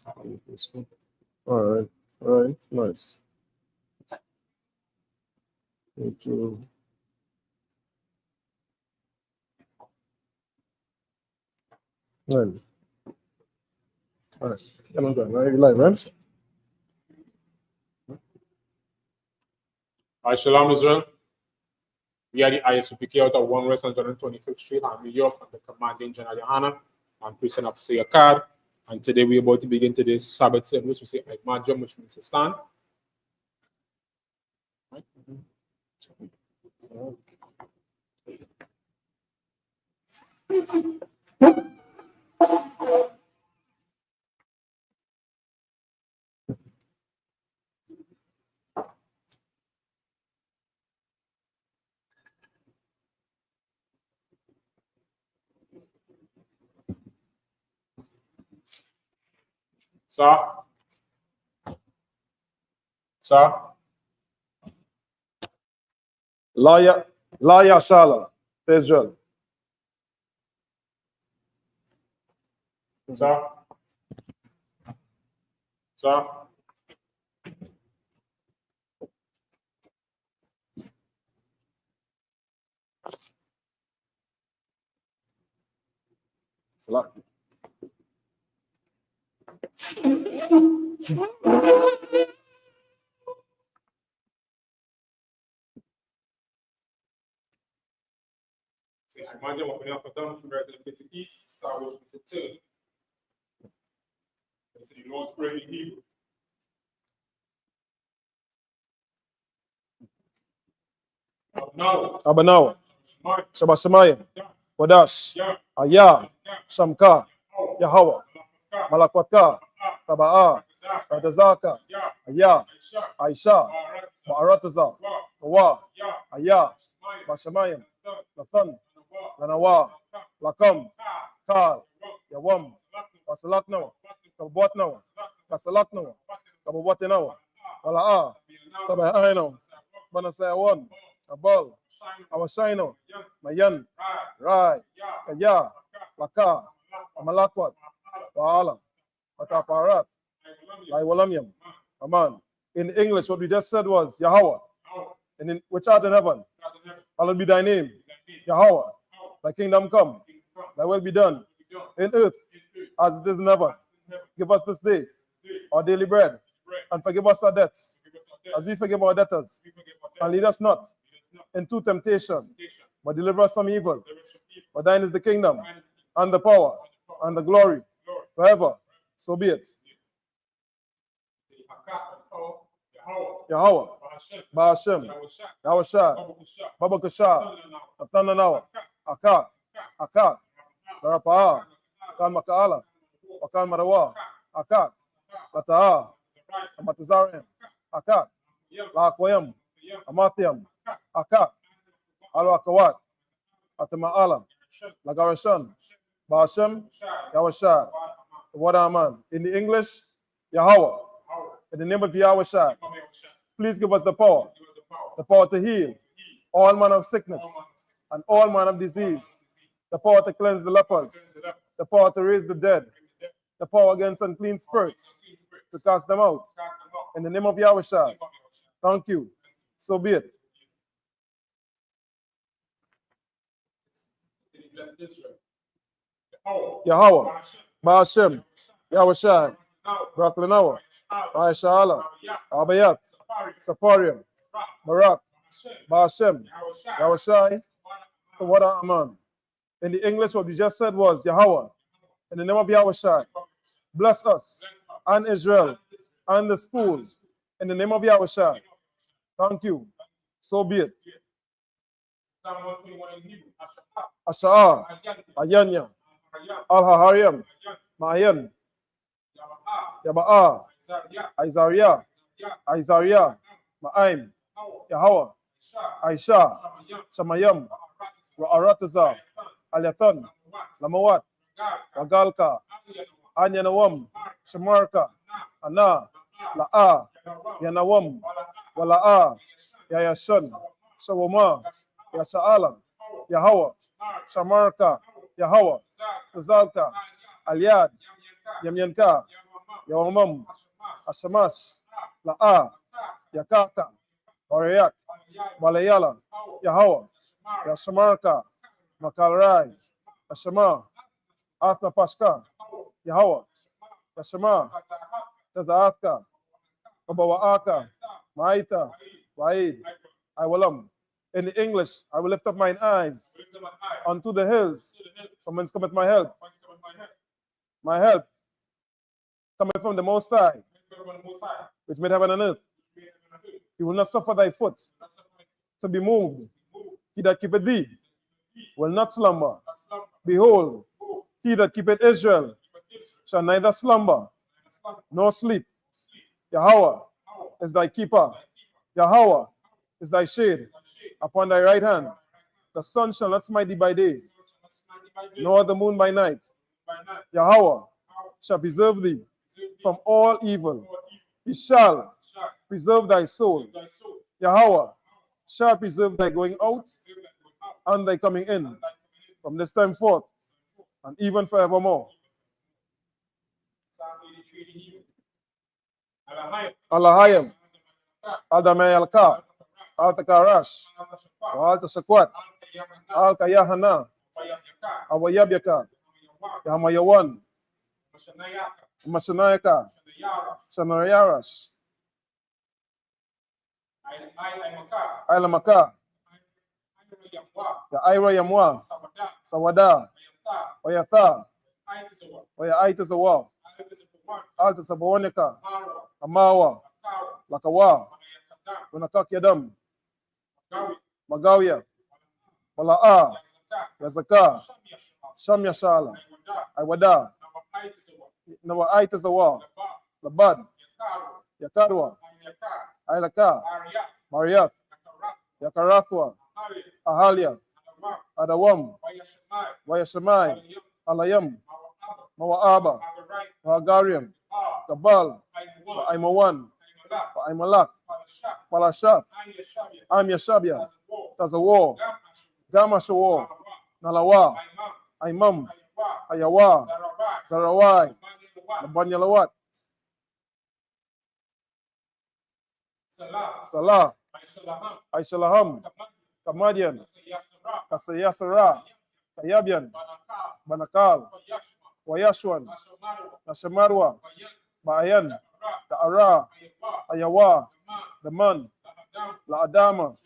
All right, nice. Thank you. Well, all right. Come on, go. Right, live, right? Shalom, Israel. We are the Isupk out of 1 West 125th Street in New York under Commanding General Yohana and Prison Officer Yakar. And today we're about to begin today's Sabbath service. We say Majum, which means to stand. Sir. Laya Shala, Israel. Sir. Salat. Say Majum, opening up a down from the east, south to turn. So the Lord's Prayer in Hebrew. Abanawa, Shabashamaya, Wadash, Aya, Shamka, Yahweh, Malakwata, Taba'a, Radazaka, Aya, Aisha, Ba'arataza, Tawa, Aya, Bashamayim, Lathan, Lanawa, Lakam, Kal, Yawam, Basalaknawa, Kabwatnawa, Kasalaknawa, Kabwatinawa, Wala'a, Tabaino, Banasayawan, Abal, Awashino, Mayan, Rai, Kaya, Laka, Amalakwat, Waala, Mataparat, Laiwalamiam, Aman. In English, what we just said was Yahweh. And in which art in heaven, hallowed be thy name, Yahweh. Thy kingdom come, thy will be done in earth as it is in heaven. Give us this day our daily bread, and forgive us our debts, as we forgive our debtors. And lead us not into temptation, but deliver us from evil. For thine is the kingdom, and the power, and the glory, forever. So be it. Yahweh, Ba'ashem, Yahushua, Babakasha, Atananawa, Akak, Darapaa, Kan Makaala, Wakan Marawa, Akak, Lata'a, Amatazarian, Akak, Laakwayam, Amatiam, Akak, Alwakawat, Atamaala, Lagarashan, Ba'ashem, Yahushua, Wadaman. In the English, Yahweh. In the name of Yahushua, please give us the power to heal all manner of sickness and all manner of disease, the power to cleanse the lepers, the power to raise the dead, the power against unclean spirits, to cast them out. In the name of Yahushua, thank you. So be it. Yahweh, Ba'ashem, Yahushua, Braklanawa, Aishala, Abayat, Saparium, Barak, Ba'ashem, Yahushai, Tawada Aman. In the English, what we just said was Yahweh. In the name of Yahushai, bless us and Israel and the school. In the name of Yahushai, thank you. So be it. Asha'ar, Ayanya, Al-Hahariam, Ma'ayan, Yaba'a, Aizariah, Ma'aim, Yahweh, Aisha, Shamayam, Ra'arataza, Alyatan, Lamawat, Wagalka, Anyanawam, Shamarka, Ana, La'a, Yanawam, Wala'a, Yayashan, Shawama, Yasha'ala, Yahweh, Shamarka, Yahweh, Tazalka, Aliad, Yamyanka, Yawamam, Asamas, La'a, Yakaka, Warayak, Walayala, Yahawa, Yasamarka, Makalrai, Asama, Athna Paska, Yahawa, Yasama, Tazaatka, Kabawaaka, Maita, Waid, Iwalam. In the English, I will lift up mine eyes unto the hills, from whence cometh my help. My help cometh from the Most High, which made heaven and earth. He will not suffer thy foot to be moved. He that keepeth thee will not slumber. Behold, he that keepeth Israel shall neither slumber nor sleep. Yahweh is thy keeper. Yahweh is thy shade upon thy right hand. The sun shall not smite thee by day, nor the moon by night. Yahweh shall preserve thee from all evil. He shall preserve thy soul. Yahweh shall preserve thy going out and thy coming in from this time forth and even forevermore. Alahayim, Aldamayalka, Altakarash, Altasakwat, Alkayahana, Awayabyaka, Yamayawan, Masanayaka, Sanayaras, Ailamaka, Ya Ira Yamwa, Sawada, Oyatha, Oya Aitazawa, Altasabonika, Amawa, Lakawa, Unakak Yadam, Magawya, Mala'a, Yazaka, Shamyashala, Iwada, Nawa Aitazawa, Labad, Yakarwa, Ailaka, Mariath, Yakarathwa, Ahalia, Adawam, Wayashamai, Alayam, Mawa'aba, Wahagariam, Kabal, Aimawan, Aimalak, Palashath, Amyashabia, Tazawo, Gamashawo, Nalawa, Aimam, Ayawa, Zarawai, Nabanyalawat, Salah, Aishalaham, Kamadian, Kasayasara, Kayabian, Banakal, Wayashwan, Nashamarwa, Baayan, Ta'ara, Ayawa, Daman, Laadama,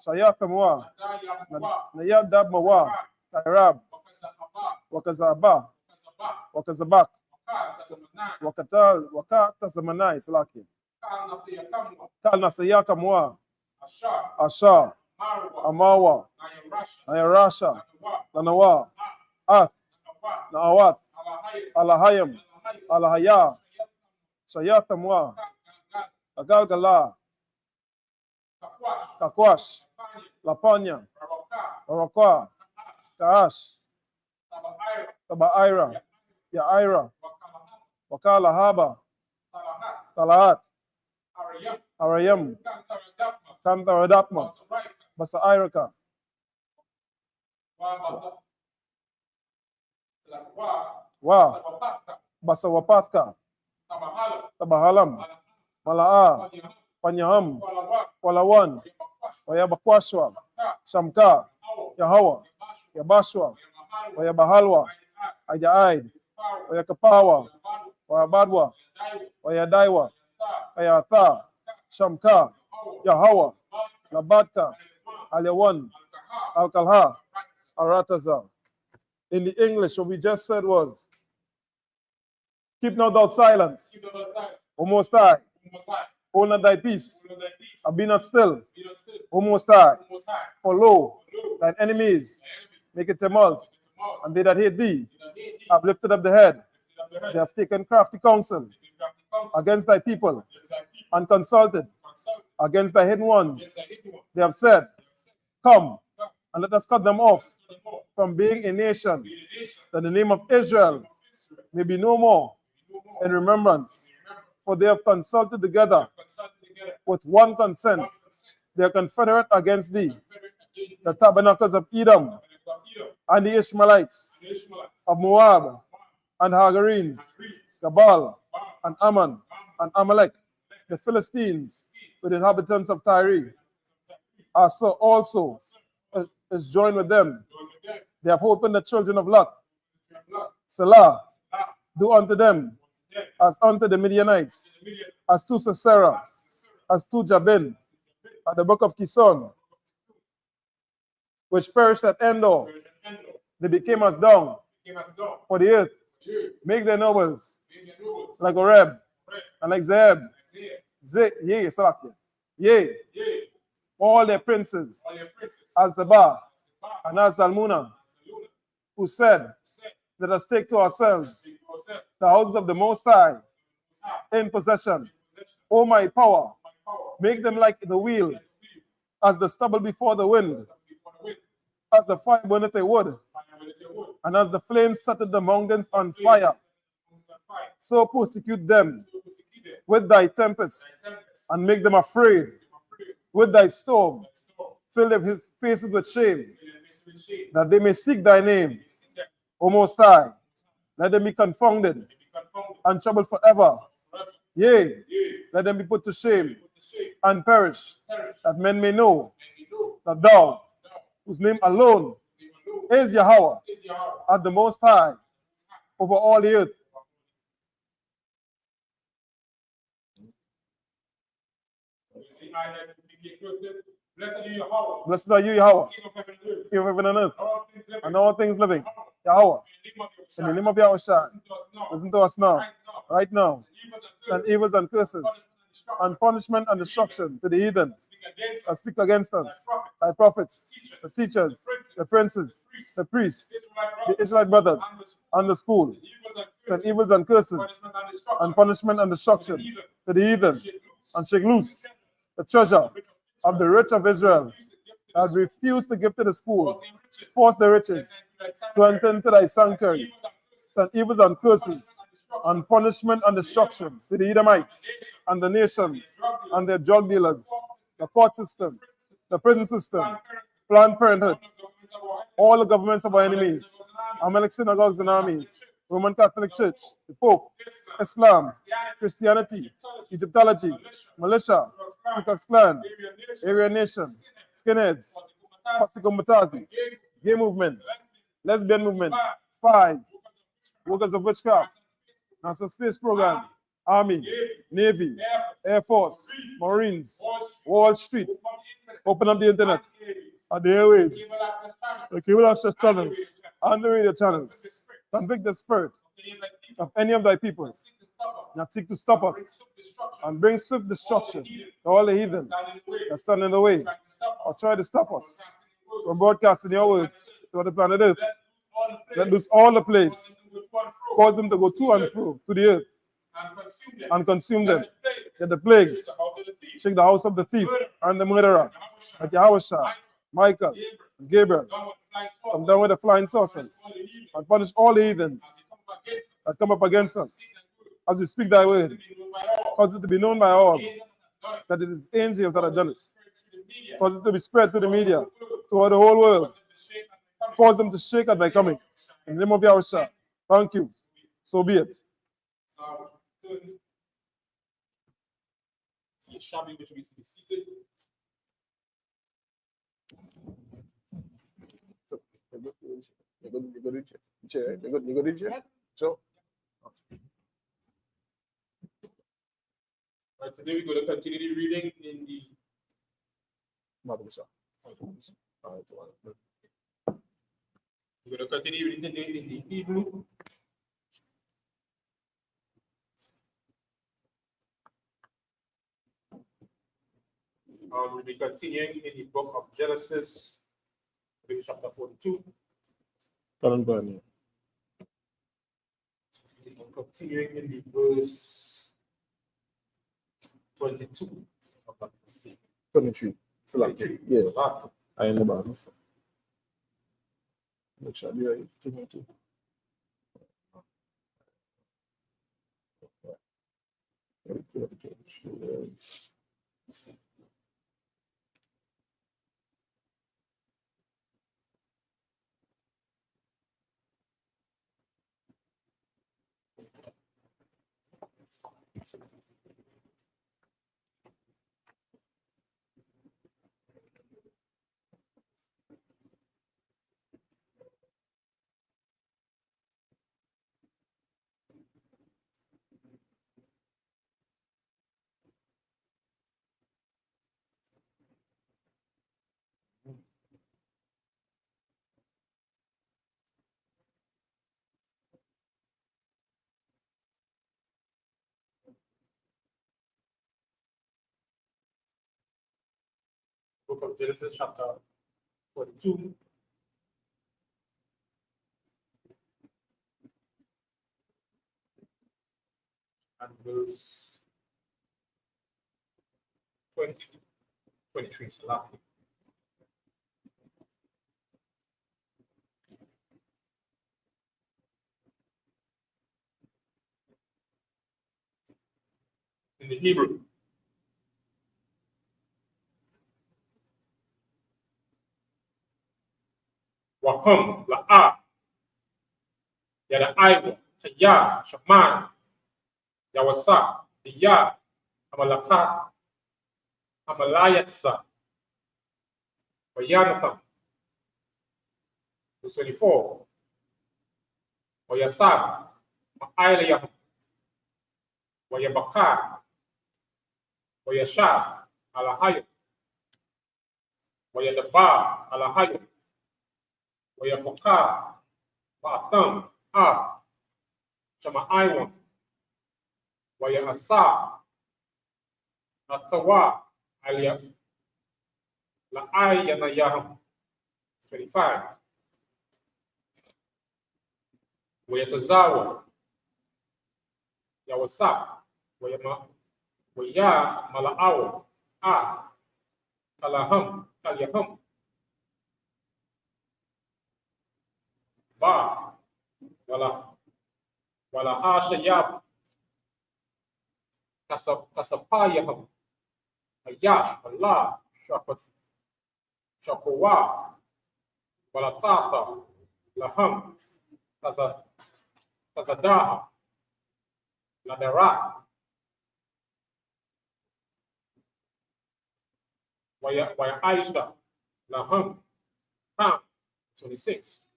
Shayathamwa, Nayadabmawa, Kairab, Wakazaba, Wakazabak, Wakata Zamanai, Salaki, Kal Nasayakamwa, Asha, Amawa, Nayarasha, Nanawa, Ath, Naawat, Alahayam, Alahaya, Shayathamwa, Agalgala, Kakwash, Lapanya, Araka, Kaash, Tabaira, Yaira, Wakala Haba, Talahat, Arayam, Kantaradapma, Basairaka, Wa, Basawapatka, Tabahalam, Mala'a, Panyaham, Walawan, Wayabakwashwa, Shamka, Yahawa, Yabashwa, Wayabahalwa, Ajaid, Wayakapawa, Wayabadwa, Wayadaiwa, Ayatha, Shamka, Yahawa, Labadka, Aliyawan, Alkalha, Arataza. In the English, what we just said was, keep not thou silence, O Most High, hold not thy peace, and be not still, O Most High, for lo, thine enemies make a tumult, and they that hate thee have lifted up the head. They have taken crafty counsel against thy people, and consulted against thy hidden ones. They have said, come, and let us cut them off from being a nation, that the name of Israel may be no more in remembrance. For they have consulted together with one consent. They are confederate against thee, the tabernacles of Edom, and the Ishmaelites of Moab, and Hagarenes, Gabal, and Ammon, and Amalek, the Philistines, with the inhabitants of Tyre, also is joined with them. They have opened the children of Lot. Selah, do unto them as unto the Midianites, as to Sisera, as to Jabin, at the brook of Kison, which perished at Endor. They became as dung for the earth. Make their nobles like Oreb and like Zeb. Yea, all their princes, as Zebah and as Zalmunna, who said, let us take to ourselves the houses of the Most High in possession. O my power, make them like the wheel, as the stubble before the wind, as the fire burneth a wood, and as the flames setteth the mountains on fire. So persecute them with thy tempest, and make them afraid with thy storm. Fill their faces with shame, that they may seek thy name, O Most High. Let them be confounded and troubled forever. Yea, let them be put to shame and perish, that men may know that thou, whose name alone is Yahweh, art the Most High over all the earth. Blessed are you, Yahweh, King of heaven and earth, and all things living. Yahweh, in the name of Yahweh, listen to us now, right now. Send evils and curses, and punishment and destruction to the heathen that speak against us, thy prophets, the teachers, the princes, the priests, the Israelite brothers, and the school. Send evils and curses, and punishment and destruction to the heathen, and shake loose the treasure of the rich of Israel, that refused to give to the school, force the riches to enter into thy sanctuary. Send evils and curses, and punishment and destruction to the Edomites and the nations and their drug dealers, the court system, the prison system, Planned Parenthood, all the governments of our enemies, Amalek synagogues and armies, Roman Catholic Church, the Pope, Islam, Christianity, Egyptology, militia, Ku Klux Klan, Aryan Nation, skinheads, Pasikombatazi, gay movement, lesbian movement, spies, workers of witchcraft, NASA space program, Army, Navy, Air Force, Marines, Wall Street, open up the internet, and the airwaves, the cable access channels, and the radio channels. Convict the spirit of any of thy people that seek to stop us and bring swift destruction to all the heathen that stand in the way or try to stop us from broadcasting your words to the planet Earth. Let loose all the plagues, cause them to go to and fro to the earth and consume them. Get the plagues, shake the house of the thief and the murderer, like Yahweh, Michael, and Gabriel, come down with the flying saucers and punish all the heathens that come up against us as we speak thy word. Cause it to be known by all that it is angels that have done it. Cause it to be spread to the media, throughout the whole world. Cause them to shake at thy coming. In the name of Yahweh, thank you. So be it. Shabby, which means to be seated. So, you go to the chair. You go to the chair. So, right, today we're going to continue the reading in the We're going to continue reading today in the Hebrew. We'll be continuing in the book of Genesis, chapter 42. Continuing in the verse 22 of that 23. Yeah. I am the balance. Make sure you're right. 22. Book of Genesis, chapter 42. And verse 20, 23. Salah. In the Hebrew. Wahum, La'a, Yada Aiwa, Kaya, Shaman, Yawasa, Iya, Amalaka, Amalayatsa, Wayanathan. Verse 24. Wayasab, Ma'alayah, Wayabaka, Wayashab, Alahayo, Wayadaba, Alahayo, Wayapoka, Ma'atam, Af, Shama'aiwan, Wayahasa, Atawa, Aliyah, La'ayanayaham. 25. Wayatazawa, Yawasap, Waya Malaawa, Af, Kalaham, Kalyaham, Ba, Wala Ashayab, Kasapayaham, Ayash, Allah, Shakowa, Walatata, Laham, Kazadaha, Ladarak, Waya Aisha, Laham, Kam, 26.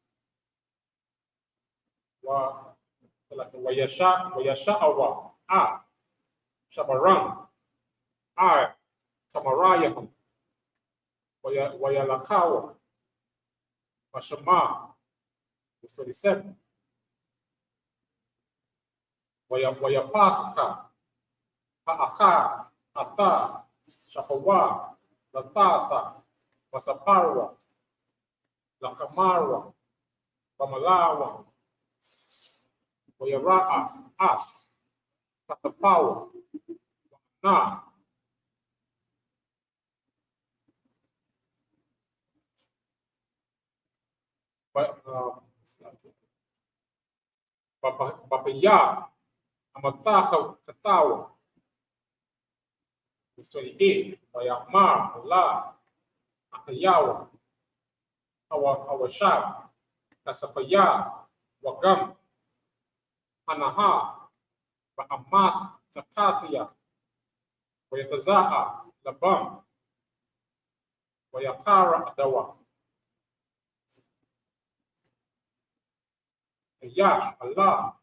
Wayasha'awa, Ah, Shabaram, I, Kamarayaham, Wayalakawa, Mashama, 27. Wayapaka, Ha'aka, Ata, Shahawa, Latasa, Masaparwa, Lakamarwa, Pamalawa, Wayara'a, Af, Katapawa, Na, Papaya, Amataka, Katawa. Verse 28. Wayamar, Allah, Akayawa, Awashab, Kasapaya, Wagam, Hanaha, Ba'amath, Zakathia, Wayataza'a, Labam, Wayakara, Adawa, Ayash, Allah,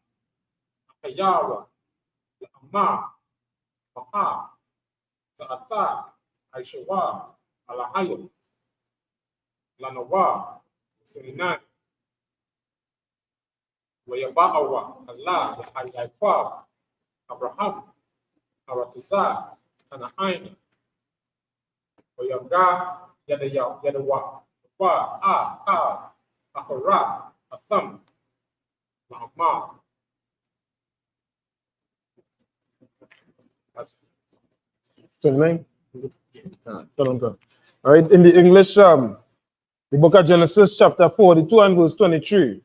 Akayawa, La'amar, Ba'a, Za'ata, Aishawa, Alahayo, Lanawa, 29. Wayaba'awa, Allah, Yahayaikwa, Abraham, Aratiza, Anahain, Wayaga, Yadawa, Wa, Ka, Ahara, Atham, Mahama. That's 29. All right, in the English, the book of Genesis, chapter 42 and verse 23.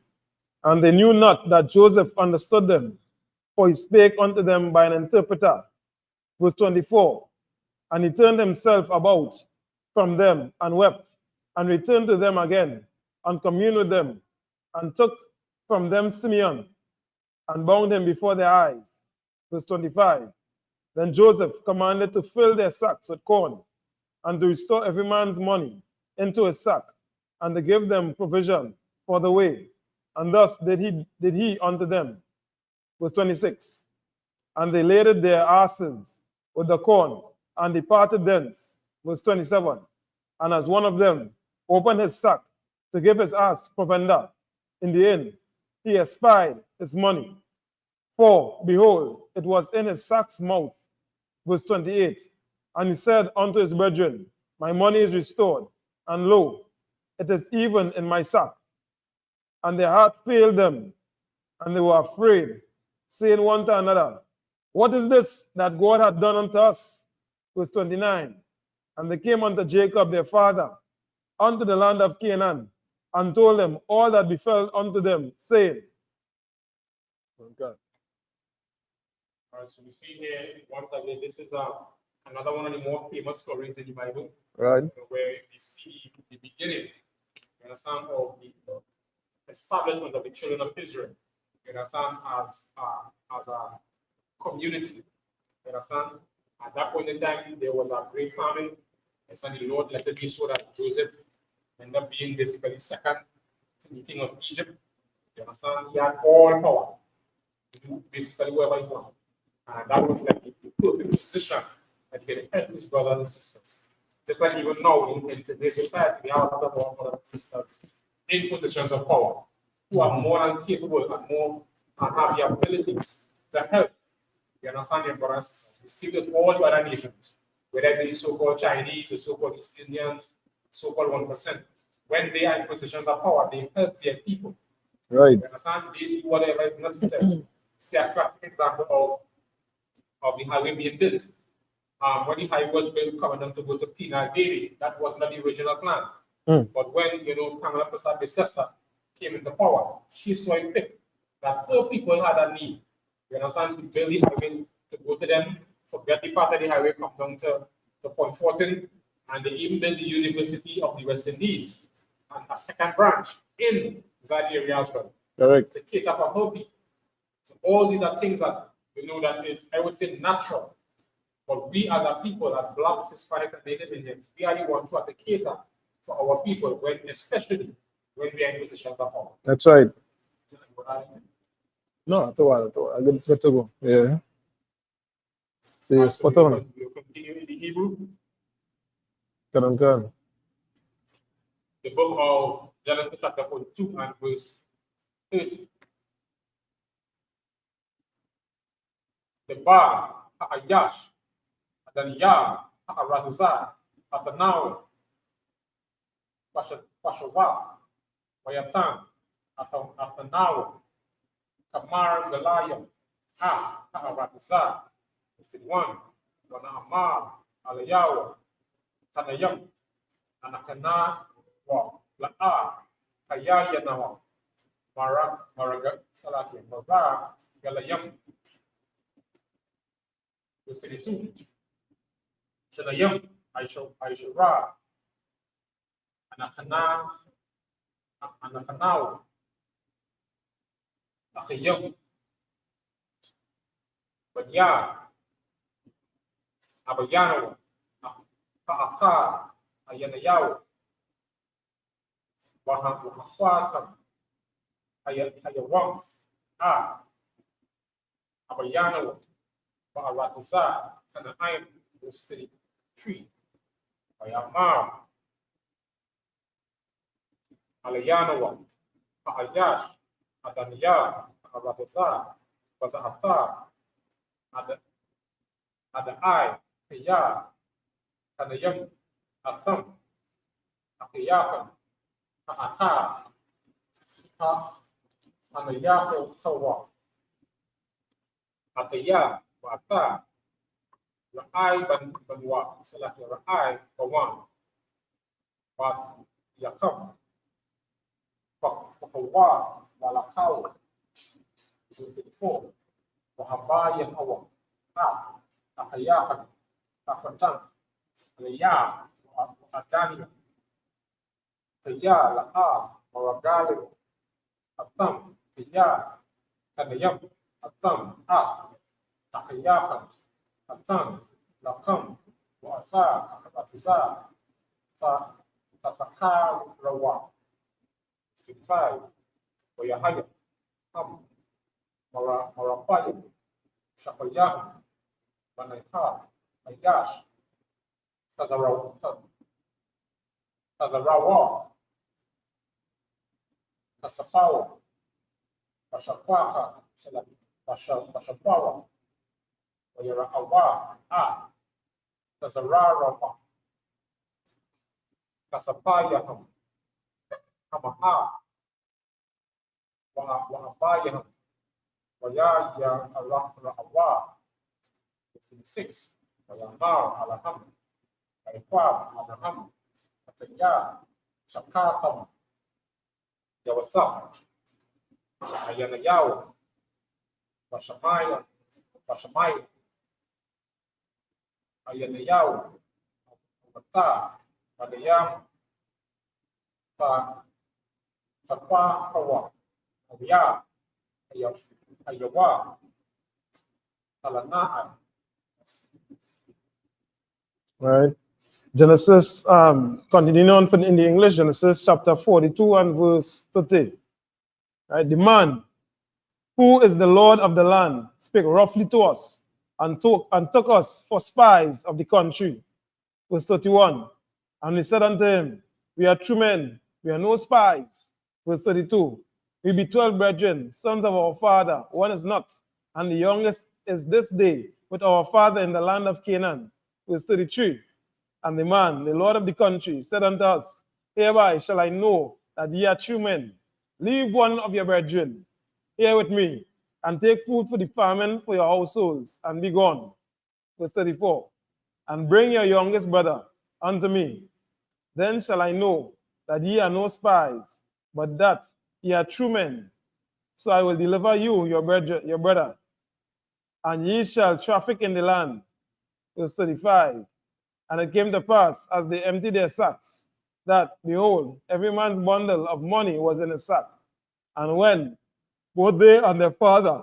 And they knew not that Joseph understood them, for he spake unto them by an interpreter. Verse 24. And he turned himself about from them and wept, and returned to them again, and communed with them, and took from them Simeon, and bound him before their eyes. Verse 25. Then Joseph commanded to fill their sacks with corn, and to restore every man's money into his sack, and to give them provision for the way. And thus did he unto them. Verse 26. And they laded their asses with the corn, and departed thence. Verse 27. And as one of them opened his sack to give his ass provender in the inn, he espied his money. For, behold, it was in his sack's mouth. Verse 28. And he said unto his brethren, my money is restored, and lo, it is even in my sack. And their heart failed them, and they were afraid, saying one to another, what is this that God hath done unto us? Verse 29. And they came unto Jacob their father, unto the land of Canaan, and told him all that befell unto them, saying, oh God. All right, so we see here, once again, this is another one of the more famous stories in the Bible. Right. Where we see the beginning, you understand, of the establishment of the children of Israel, you understand, as a community, you understand. At that point in time, there was a great famine, and so the Lord let it be so that Joseph ended up being basically second to the king of Egypt. You understand? He had all power to do basically whatever he wanted. And that was like the perfect position that he could help his brothers and sisters. Just like even now in today's society, we have a lot of our brothers and sisters in positions of power who are more than capable and have the ability to help. You understand, your brothers and sisters? We see with all the other nations, whether it be so-called Chinese, the so-called East Indians, so-called 1%. When they are in positions of power, they help their people. Right. You understand? They do whatever is necessary. See a classic example of the highway being built. When the highway was built, coming down to go to Pina Daily, that was not the original plan. But when, Kamala Prasad Besessa came into power, she saw it fit that her people had a need. You understand? To build the highway, to go to them, forget the part of the highway, come down to Point 14, and they even built the University of the West Indies, and a second branch in that area as well. Correct. To cater for her people. So all these are things that, that is, I would say, natural. But we as a people, as Blacks, Hispanics, and Native Indians, we are the ones who have to cater for our people, especially when we are in positions of power. That's right. No, at all. I get it to go. Yeah. See, spot on. We'll continue in the Hebrew. Good. The book of Genesis chapter 42 and verse 30. The bar, Ayash, Adaniah, Razazar, Atanao, Pashawaf, Wayatan, Atanao, Kamar Goliath, Razazar, 61, Wanamar, Alayawa, Tanayam, Anakana, La'a, Kayayanawa, Maraga, Salaki, Mara, Galayam, 32. Shanayam, Aishara, Anakanao, Akayam, Banya, Abayano, Paaka, Ayanayaw, Wahafatan, Hayawam, Abayano, Baharatasa, Kanaim, was 33. Ayamar, Alayanawa, Ahayash, Adaniya, Baharatasa, Bazahata, Adai, Kaya, Kanayam, Atham, Akayakan, Ahata, Anayaho, Tawa, Akaya, Wata, Ra'ai Banwa, Salaki Ra'ai, Bawan, Bath Yakam, Pakawa, Walakau, 64, Wahabaya Hawa, Akayakan, Akatan, Leya, Adania, Kaya, La'a, Maragali, Atam, Kaya, Kanayam, Atam, Takayakan, Atan, Lakam, Wafa, Batiza, Fasakar, Rawa, 65, Oyahaya, Ham, Marapayim, Shapayam, Manaiha, Ayash, Tazarawa, Tasapawa, Pashapaha, Pashapawa, Oyarawa, Tazararawa, Kasapayaham, Hamaha, Wahabayaham, Wayaya, Arawa, 56, Wayamar, Alaham, Ayquab, Alaham, Ataya, Shakatham, Yawasam, Ayanayaw, Washamaya, Ayanayaw, Mata, Alayam, Fakwa, Hawa, Aya, Ayawa, Alanaan. Right. Genesis, continuing on in the English, Genesis chapter 42 and verse 30. Right. The man who is the Lord of the land spake roughly to us and took us for spies of the country. Verse 31. And we said unto him, we are true men, we are no spies. Verse 32. We be 12 brethren, sons of our father, one is not, and the youngest is this day with our father in the land of Canaan. Verse 33. And the man, the Lord of the country, said unto us, hereby shall I know that ye are true men. Leave one of your brethren here with me, and take food for the famine for your households, and be gone. Verse 34. And bring your youngest brother unto me. Then shall I know that ye are no spies, but that ye are true men. So I will deliver you, your brother, and ye shall traffic in the land. Verse 35. And it came to pass, as they emptied their sacks, that, behold, every man's bundle of money was in his sack. And when both they and their father,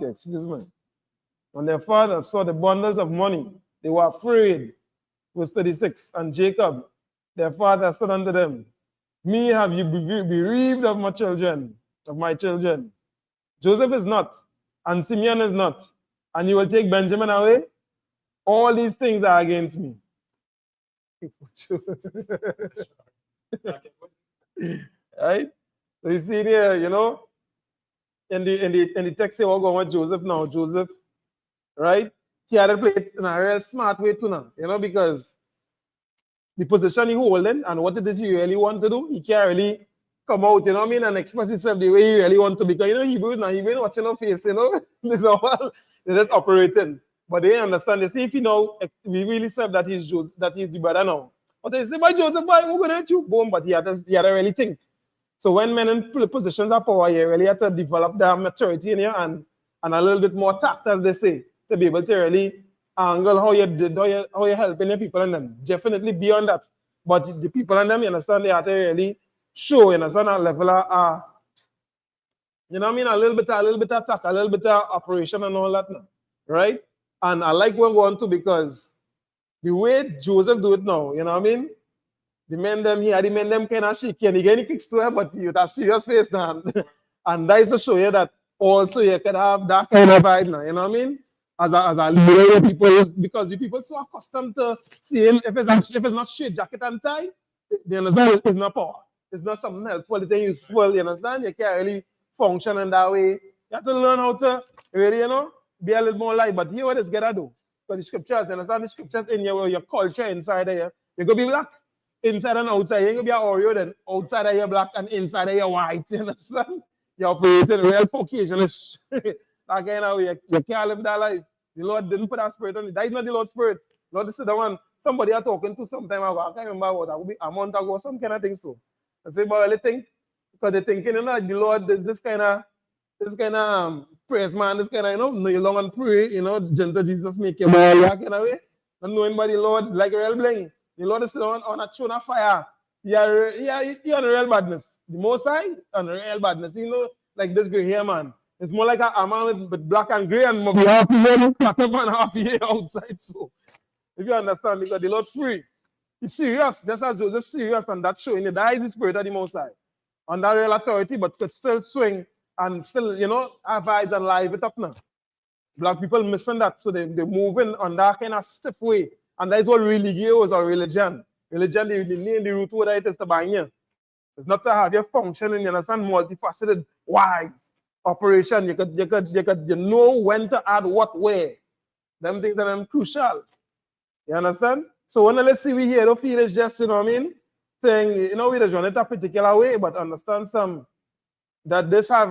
excuse me, when their father saw the bundles of money, they were afraid. Verse 36. And Jacob, their father, said unto them, me have you bereaved of my children, Joseph is not, and Simeon is not, and you will take Benjamin away? All these things are against me. Right? So you see there, you know, in the text here, we're going with Joseph now. Joseph, right? He had to play it in a real smart way too now, you know, because the position he holding and what it is he really want to do, he can't really come out, you know what I mean, and express himself the way he really want to, because, you know, Hebrews now, he been watching our face, you know, they're just operating. But they understand, they see if you know, we really said that he's the brother now. But they say, by Joseph, why we're going to you? Boom, but he had to really think. So when men in positions of power, you really have to develop their maturity in you and a little bit more tact, as they say, to be able to really angle how you're helping the people and them. Definitely beyond that. But the people and them, you understand, they have to really show, you understand, a level of, you know what I mean, a little bit of tact, a little bit of operation and all that, right? And I like what we're going to, because the way Joseph do it now, you know what I mean? The men them kind of shaky and he get any kicks to her, but you have serious face now. And that is to show you that also you can have that kind of vibe now, you know what I mean? As a leader, people, because the people so accustomed to seeing if it's not straight jacket and tie, they understand it's not power. It's not something helpful, it's useful, you understand? You can't really function in that way. You have to learn how to really, you know, be a little more light. But here what it's gonna do. Because the scriptures, you understand the scriptures in your culture inside of you. You're gonna be black. Inside and outside, you ain't gonna be an Oreo, then outside of you black and inside of you white, you understand? You're operating real Caucasianish. That kind of way, you can't live that life. The Lord didn't put that spirit on you. That is not the Lord's spirit. Lord, this is the one somebody are talking to some time ago. I can't remember what, that would be a month ago, some kind of thing so. I say, but I think, because they're thinking, you know, like the Lord, this kind of praise man, this kind of, you know, kneel long and pray, you know, gentle Jesus make you more that kind of way. Not knowing by the Lord, like real bling. The Lord is still on a throne of fire. You're on real badness. The Most High on real badness. You know, like this great here, man. It's more like a man with black and gray and maybe half a year, and half a year outside. So, if you understand, because the Lord free. It's serious, just as Joseph serious, and that showing you that is the spirit of the Most High. On that real authority, but could still swing and still, have vibes and live it up now. Black people missing that, so they're moving on that kind of stiff way. And that's what religion is, or religion. Religion, the root word it is to buy you. It's not to have your function and you understand multifaceted wise operation. You know when to add what where. Them things are crucial. You understand? So when let's see we here, don't feel it's just, saying, we just run it a particular way, but understand that this have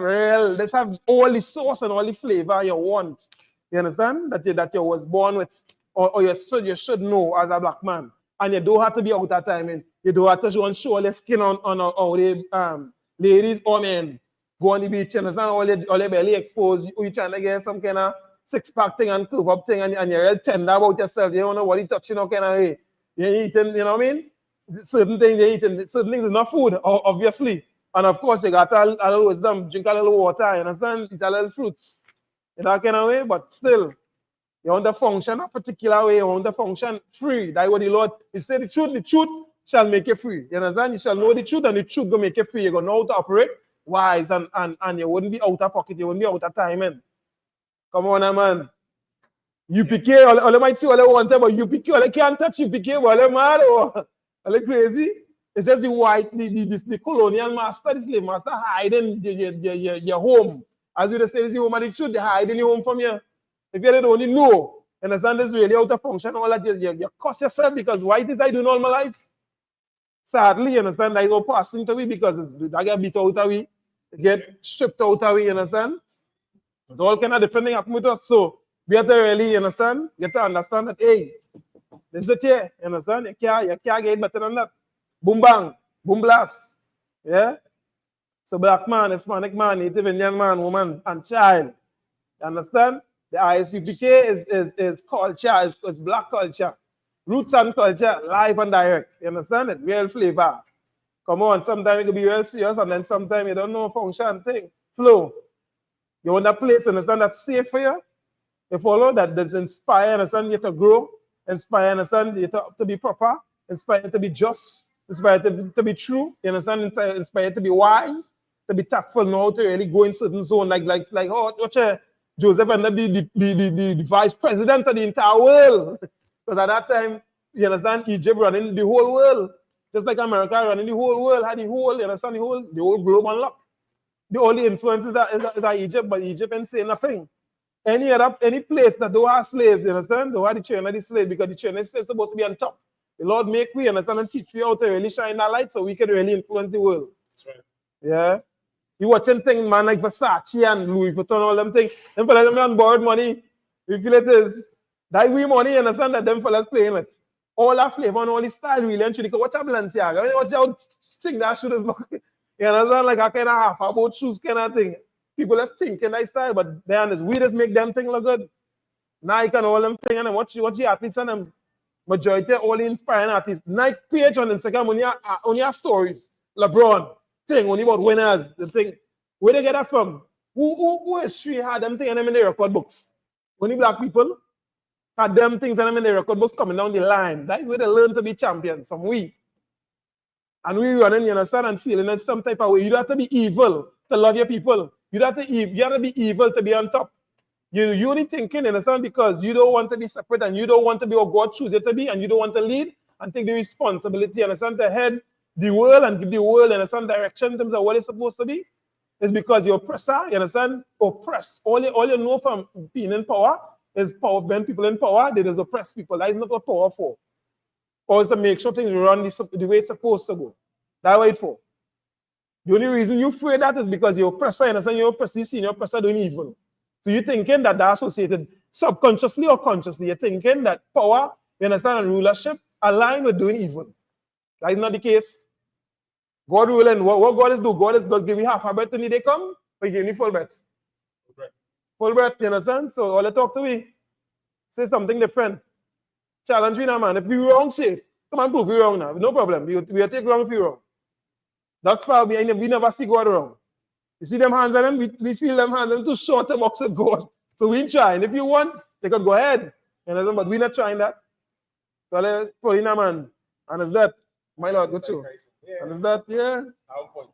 all the sauce and all the flavor you want. You understand? That you was born with, or you should know as a black man. And you don't have to be out of timing. You don't have to show all the skin on all the ladies or men. Go on the beach, you understand? All your belly exposed. You trying to get some kind of six-pack thing and curve up thing, and you're real tender about yourself. You don't know what you're touching, kind of way. You're eating, you know what I mean? Certain things you're eating, certain things is not food, obviously. And of course, you got a little wisdom, drink a little water, you understand? Eat a little fruits. In that kind of way, but still, you want to function a particular way, you want to function free. That's what the Lord, He said the truth shall make you free. You understand? You shall know the truth, and the truth will make you free. You're going to know how to operate wise, and you wouldn't be out of pocket, you wouldn't be out of timing. Come on, man. UPK, all they might see all they want, but UPK, all they can't touch UPK, but all they mad or all they crazy. It's just the white, the colonial master, the slave master hiding your home. As you say, this home and the truth, they hiding your home from you. If you don't only know, understand this really out of function, all that you cost yourself because white is I doing all my life. Sadly, you understand, that is all passing to me because I get beat out of me, get stripped out of me, you understand? It's all kind of different thing happen with us. So we have to really, you understand, get to understand that, hey, this is the tier, you understand? You can't get better than that. Boom bang, boom blast. Yeah? So black man, Hispanic man, Native Indian man, woman, and child. You understand? The ISUPK is culture, is black culture. Roots and culture, live and direct. You understand it? Real flavor. Come on, sometimes it can be real serious, and then sometimes you don't know function thing. Flow. You want that place, understand, that's safe for you. You follow that's inspire, understand, you to grow, inspire, understand, you to be proper, inspire to be just, inspire to be true, you understand, inspire to be wise, to be tactful, know to really go in certain zone, like watch Joseph and the vice president of the entire world. Because at that time, you understand, Egypt running the whole world. Just like America running the whole world, had the whole, you understand, the whole globe unlocked. The only influence is that Egypt, but Egypt ain't saying nothing. Any place that don't have slaves, you understand? Don't have the children of the slave, because the children is supposed to be on top. The Lord make we, understand, and teach we how to really shine that light so we can really influence the world. That's right. Yeah. You watching things, man, like Versace and Louis Vuitton, all them things. Them fellas, them on borrowed money. You feel it is. That we money, you understand, that them fellas playing with. All that flavor and all the style really, and you can watch a Balenciaga. Watch how thing that should is looking. You understand, like a kind of half about shoes kind of thing. People just thinking that style, but then we just make them thing look good. Nike and all them thing, and then watch the athletes and them. Majority all the inspiring artists. Nike page on Instagram on your stories. LeBron thing only about winners. The thing. Where they get that from? Who history had them thing and them in the record books? Only black people had them things and them in the record books coming down the line. That is where they learn to be champions from we. And we running, you understand, and feeling in some type of way. You don't have to be evil to love your people. You have to be evil to be on top. You only thinking, you understand, because you don't want to be separate and you don't want to be what God chooses you to be, and you don't want to lead and take the responsibility, understand, to head the world and give the world, understand, direction in terms of what it's supposed to be. It's because you're oppressor, you understand, oppress. All you know from being in power is power. When people in power, they just oppress people. That is not what power for. Or is to make sure things run the way it's supposed to go. That's what it's for. The only reason you're afraid that is because you're oppressor, you understand, you're oppressor, you see your oppressor doing evil. So you're thinking that they're associated subconsciously or consciously. You're thinking that power, you understand, and rulership align with doing evil. That is not the case. God ruling, what God is doing, God is going to give you half a breath when they come, but He give you full breath. Full breath, you understand? So all they talk to me, say something different. Challenge me now, man. If we wrong, say it. Come on, prove we wrong now. No problem. We will take wrong if we wrong. That's why we never see God wrong. You see them hands on them? We feel them hands them too short to box with God. So we ain't trying. If you want, they could go ahead. You know, but we're not trying that. So let's put in a man. And is that, my Lord, go through. And is that, yeah? Our point.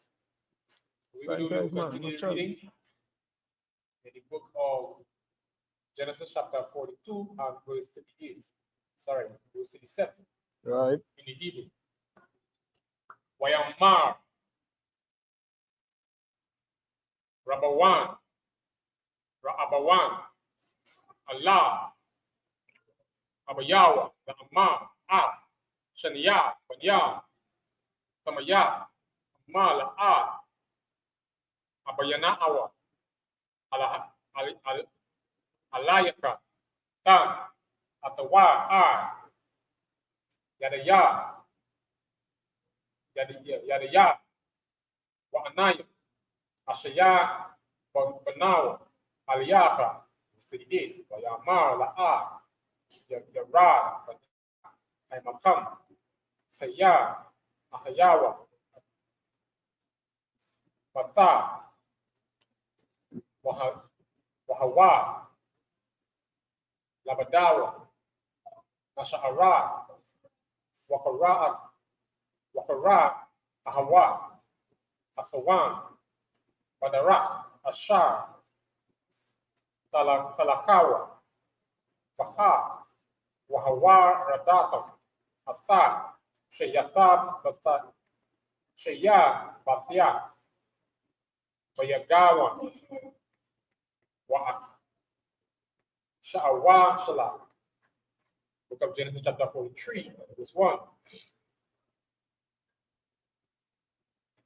We will Sacrifice, man, continue no trouble. reading in the book of Genesis chapter 42 and verse 38. Sorry, verse 37. Right. In the Hebrew. Wayamar Rabawan Allah Abayawa Amar Af Shania Banya Tamaya Mala A Abayana Awa Alayaka Tan Atawa A Yadaya Yadaya Wa Anaya Ashaya Banawa Aliyaha 38 Wayamar La A Yara Aymakam Haya Ahayawa Bata Wahawa Labadawa Nashahara Wakara Ahawa Asawan Badarak Ashar Talakawa Baha Wahawa Radatham Atha Shayathab Batha Shaya Bathia Bayagawa Wa Sha'awa Shala. Book of Genesis chapter 43, verse 1.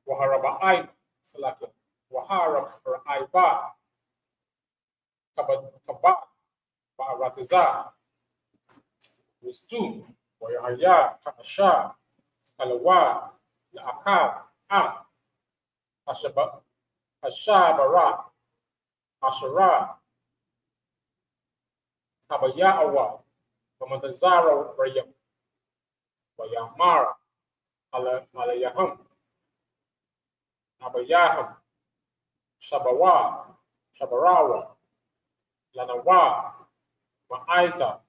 Waharaba'ai Salaka. Waharaba'aiba Kaba Ba'aratiza. Verse 2. Wayahaya Ka'asha Kalawa La'akab Af Ashabara Ashara Habaya'awa Wamatazara Rayam Wayamara Alayaham Abayaham Shabarawa Lanawa Ma'aita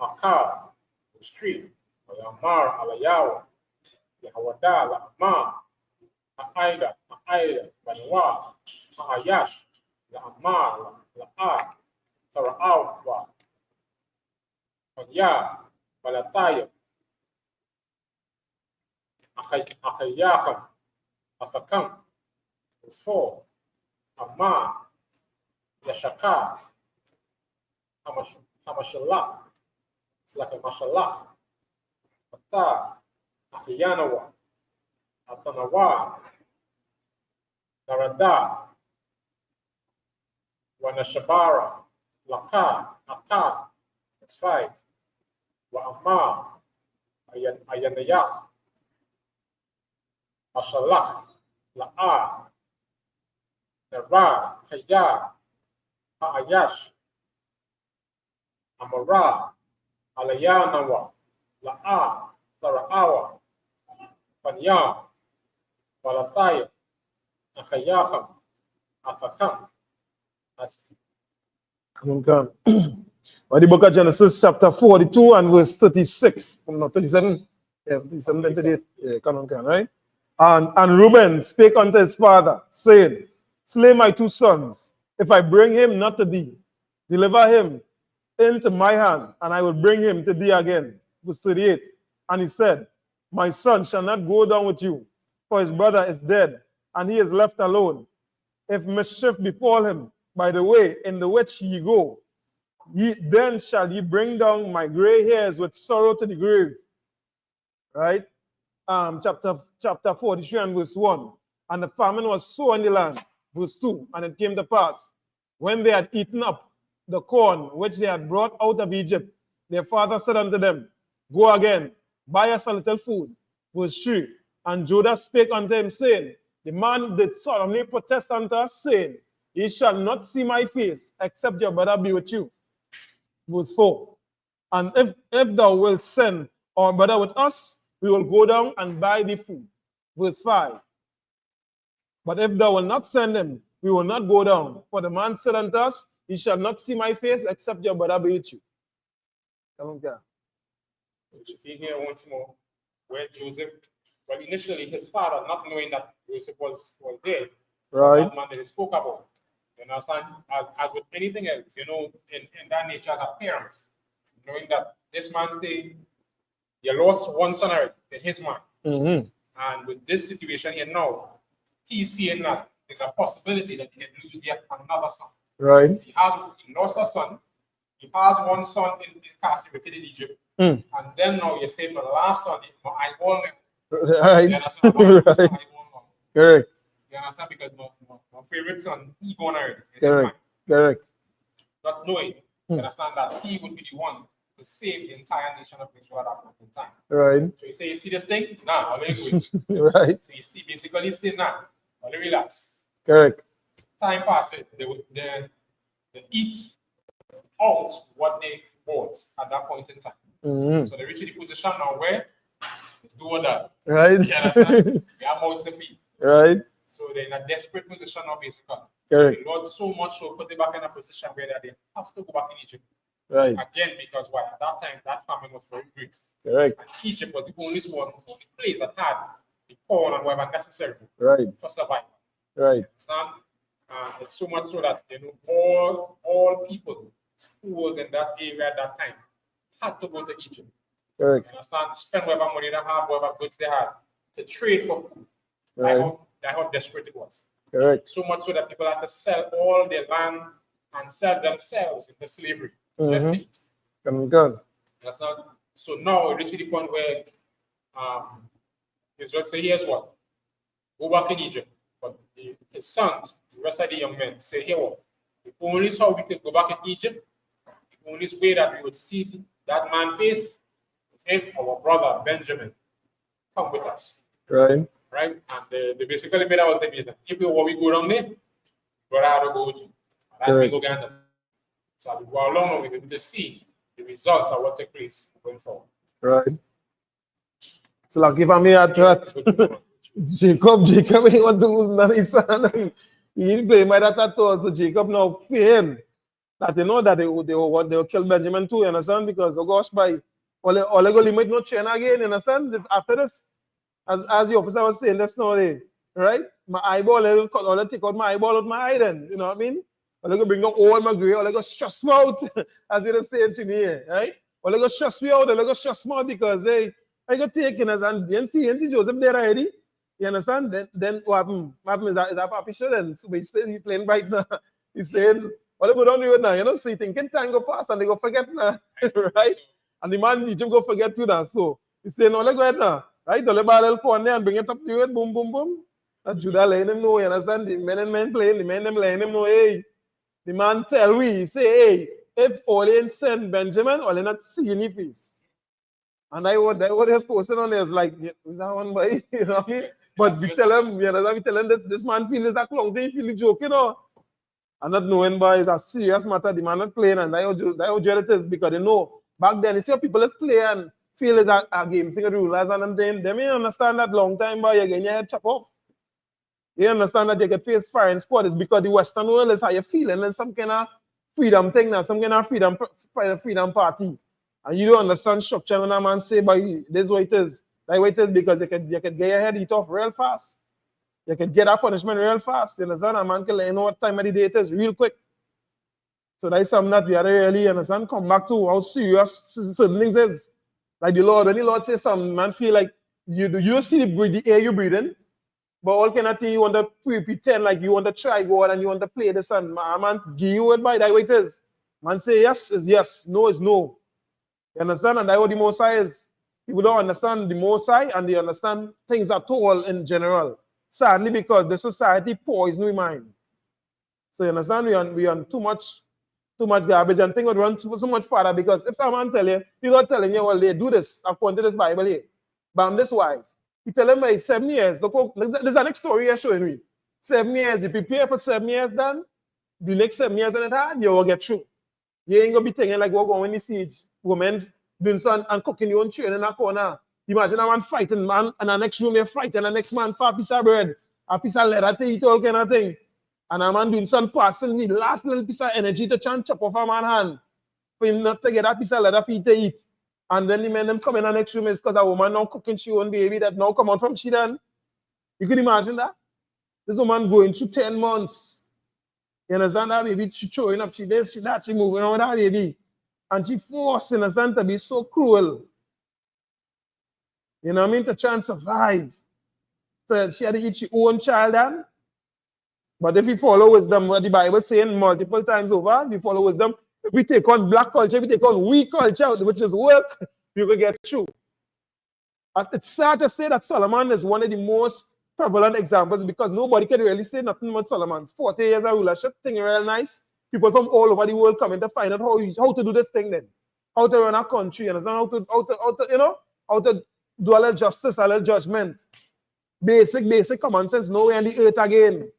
Akab Street Wayamara Alayawa Yahawada Lama Aida Banwa Ayash La'amar La'a Tara'awa Fanya Balataya Akayakam Afakam. Verse 4. Amma Yashaka Hamashalach. It's like a mashalach. Ata Akiyanawa Atanawa Narada Wanashabara Laka Aka. Verse 5. Wa Amma Ayanayach Ashalach La'a Nara Kaya Ha'ayash Amara Alayanawa La'a Sara'awa Panya Balataya Akayakam Afakam. Come. Or the book of Genesis, chapter 42 and verse 36. No, 37. Yeah, 37 and 38. Yeah, come, right? And Reuben spake unto his father, saying, Slay my two sons, if I bring him not to thee. Deliver him into my hand, and I will bring him to thee again. Verse 38. And he said, My son shall not go down with you, for his brother is dead, and he is left alone. If mischief befall him by the way in the which ye go, then shall ye bring down my gray hairs with sorrow to the grave. Right? Chapter 43 and verse 1. And the famine was sore in the land. Verse 2. And it came to pass, when they had eaten up the corn which they had brought out of Egypt, their father said unto them, Go again, buy us a little food. Verse 3. And Judah spake unto him, saying, The man did solemnly protest unto us, saying, Ye shall not see my face, except your brother be with you. Verse 4. And if thou wilt send our brother with us, we will go down and buy thee food. Verse 5. But if thou will not send him, we will not go down. For the man said unto us, Ye shall not see my face, except your brother be with you. Come on, girl. You see here once more where Joseph, well, initially his father, not knowing that Joseph was there, Right. that man that he spoke about. You understand? As with anything else, you know, in that nature as a parent, knowing that this man say you lost one son already in his mind. Mm-hmm. And with this situation here now, he's seeing that there's a possibility that he can lose yet another son. Right. So he lost a son. He has one son incarcerated in Egypt. Mm. And then now you say, but the last son, my eyeball him. Right. You understand? Why you lose my Right. eyeball now? Correct. You understand? Because my favorite son, he gone already. in his Correct. mind. Correct. Not knowing, Hmm. you understand that he would be the one to save the entire nation of Israel at that point in time. Right. So you say, you see this thing? Nah, I'll let you go. Right. So you see, basically say, nah, I'll relax. Correct. Time passes, they eat out what they bought at that point in time. Mm-hmm. So they reach the position now where it's do or die. Right. You understand? They have mouths to feed. Right. So they're in a desperate position now, basically. Correct. The Lord so much so put them back in a position where they have to go back in Egypt. Right. Again, because why? At that time, that famine was very great. Correct. And Egypt was the only place that had the corn and whatever necessary Right. for survival. Right. Understand? It's so much so that all people who was in that area at that time had to go to Egypt. Correct. Understand? Spend whatever money they have, whatever goods they had to trade for food. Right. That's how desperate it was. Correct. So much so that people had to sell all their land and sell themselves into slavery. Just to eat. Come on. Understand? So now it reached the point where Israel say, here's what? Go back in Egypt. But his sons, the rest of the young men, say, here what? The only how we could go back in Egypt, the only way that we would see that man face is if our brother Benjamin come with us. Right. Right? And they basically made our ultimatum. If we go down there, brother had to go with you. That's we go get them. So as we go along, we'll be able to see the results of what took place going forward. Right. So like if I'm here at that, Jacob, he want to lose none his son. He didn't play my that at all. So Jacob now feared that they know that they will kill Benjamin too, you understand? Because oh gosh, by all they go limit no chain again, you understand? After this, as the officer was saying this now, right? My eyeball, they will cut, all they take out my eyeball out my eye then, you know what I mean? Or they go bring down all my gray, or they go stress me out, as they say in Trinidad, right? Or they go stress me out, or they go stress me out because I got taken as and you see Joseph there already. You understand? Then what happened? What happened is that Papi should then so he's playing right now. He's saying, well, they go down the road now, you know, so you thinking time go pass and they go forget now, right? And the man Egypt go forget too now. So he's saying, no, let's go ahead now. Right? The barrel corner and bring it up the road, boom, boom, boom. And Judah letting him know, you understand? The men playing, the men them letting him know, hey. The man tell we, say, hey, if Olin send Benjamin, Olin not see any face. And what he's posting on there is like, yeah, is that one boy? You know what I mean? But we tell him, you know, we tell him this man feels that long day, feel joke, you know. And not knowing by it's a serious matter, the man not playing, and that how it is because they know back then, you see how people just play and feel it's a game, sing rulers and them thing. They may understand that long time, but you're getting your head chopped off. You understand that you get face foreign squad is because the Western world is how you feel, and there's some kind of freedom thing now, some kind of freedom party. And you don't understand structure when a man say, but this is what it is. That's what it is because you can get your head eat off real fast. You can get a punishment real fast. You understand? A man can let you know what time of the day it is real quick. So that's something that we are really, understand, come back to how serious certain things is. Like the Lord, when the Lord says something, man feel like you see the air you breathe in, but all kind of thing you want to pretend like you want to try God and you want to play the sun. Man, give you it by that way it is. Man say yes is yes, no is no. You understand? And that's what the Most High is. People don't understand the Most High and they understand things at all in general. Sadly, because the society poisons my mind. So you understand? We on too much garbage and things would run so much farther because if someone tell you, you're not telling you, well, they do this according to this Bible here. But I'm this wise. You tell them by 7 years. Look, there's an next story here showing me. 7 years, you prepare for 7 years then, the next 7 years and it hard, you will get through. You ain't gonna be thinking like we're going in the siege, women doing something and cooking your own chicken in a corner. Imagine a man fighting man and the next room you're fighting the next man for a piece of bread. a piece of leather to eat, all kind of thing. And a man doing some passing the last little piece of energy to try and chop off a man's hand for him not to get that piece of leather for him to eat. And then the men them come in the next room is because a woman now cooking she own baby that now come out from she then. You can imagine that? This woman going through 10 months. You understand that baby? She showing up, she this, she that, she moving on with that baby. And she forced, you understand, to be so cruel. You know what I mean? To try and survive. So she had to eat her own child then. But if you follow wisdom, what the Bible is saying multiple times over, if you follow wisdom, if we take on black culture, if we take on weak culture, which is work, you will get through. And it's sad to say that Solomon is one of the most prevalent examples because nobody can really say nothing about Solomon. 40 years of rulership, thing real nice. People from all over the world coming to find out how to do this thing then. How to run a country, you understand? How to do a little justice, a little judgment. Basic common sense, nowhere on the earth again.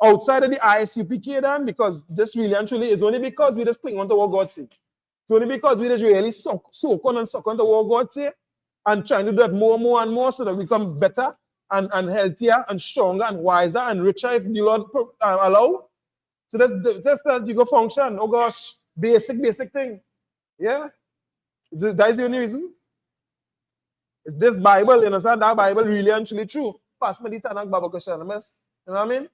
Outside of the ISUPK then, because this really and truly is only because we just cling on to what God said. It's only because we just really soak on to what God said and trying to do that more and more so that we become better and healthier and stronger and wiser and richer if the Lord allow. So that's that you go function. Oh gosh, basic thing. Yeah? That is the only reason. It's this Bible, you understand? That Bible really and truly true. Pass me the Tanakh Bible question, you know what I mean?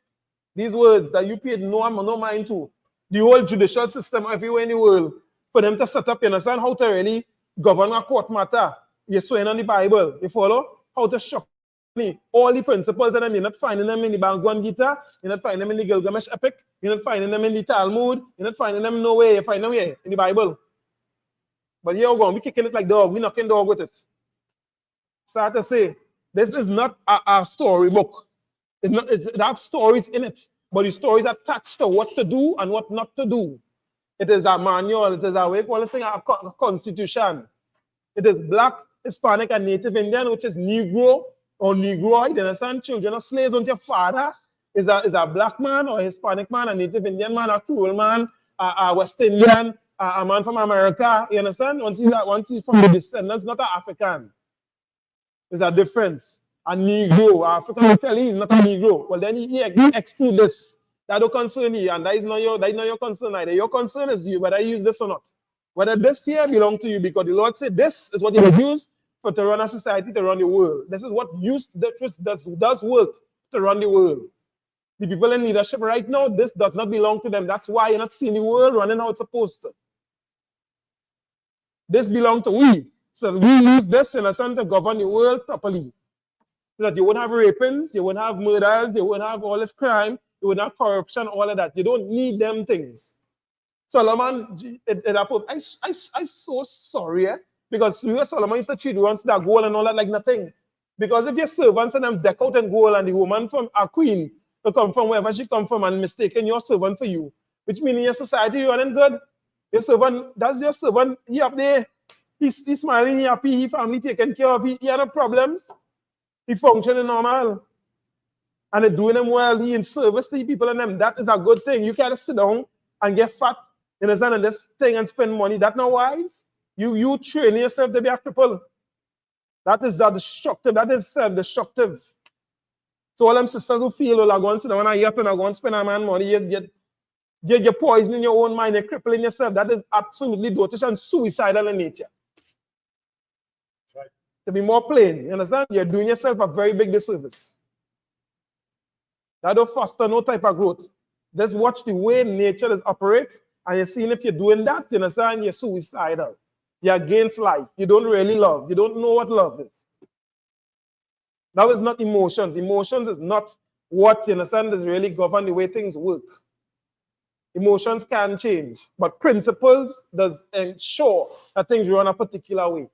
These words that you paid no mind to. The whole judicial system everywhere in the world, for them to set up, you understand how to really govern a court matter. You're swearing on the Bible. You follow? How to shock me. All the principles that you're not finding them in the Bhagavad Gita, you're not finding them in the Gilgamesh epic, you're not finding them in the Talmud, you're not finding them nowhere. You find them here in the Bible. But here we're going, we're kicking it like dog, we're knocking dog with it. Sad to say, this is not a storybook. It has stories in it, but the stories are attached to what to do and what not to do. It is a manual, it is a way call this thing a constitution. It is Black, Hispanic, and Native Indian, which is Negro or Negroid. You understand? Children of slaves, once your father is a Black man or a Hispanic man, a Native Indian man, a Creole man, a West Indian, a man from America. You understand? Once he's from the descendants, not an African. There's a difference. A Negro, African will tell you he's not a Negro. Well, then he exclude this. That don't concern you, and that is not your concern either. Your concern is you, whether you use this or not. Whether this here belongs to you, because the Lord said this is what you use for to run a society, to run the world. This is what does work to run the world. The people in leadership right now, this does not belong to them. That's why you're not seeing the world running how it's supposed to. This belongs to we. So we use this in a sense to govern the world properly. So that you won't have rapings, you won't have murders, you won't have all this crime, you won't have corruption, all of that. You don't need them things. Solomon, I'm so sorry, because Solomon used to treat once that gold and all that like nothing. Because if your servants and them deck out in gold and the woman from a queen to come from wherever she come from and mistaken your servant for you, which means in your society you're running good. Your servant, that's your servant, he up there, he's smiling, he happy, he family taken care of, he had no problems. He functioning normal. And they're doing them well. He in service to the people and them. That is a good thing. You can't sit down and get fat, you understand, and this thing and spend money. That's not wise. You train yourself to be a cripple. That is destructive. That is self-destructive. So all them sisters who feel, well, I'm going to sit down and yet and I'm going to spend a man money, you're poisoning your own mind, you're crippling yourself. That is absolutely dotish and suicidal in nature. To be more plain, you understand? You're doing yourself a very big disservice. That don't foster no type of growth. Just watch the way nature is operate, and you're seeing if you're doing that, you understand, you're suicidal. You're against life. You don't really love. You don't know what love is. That is not emotions. Emotions is not what, you understand, is really govern the way things work. Emotions can change, but principles does ensure that things run a particular way.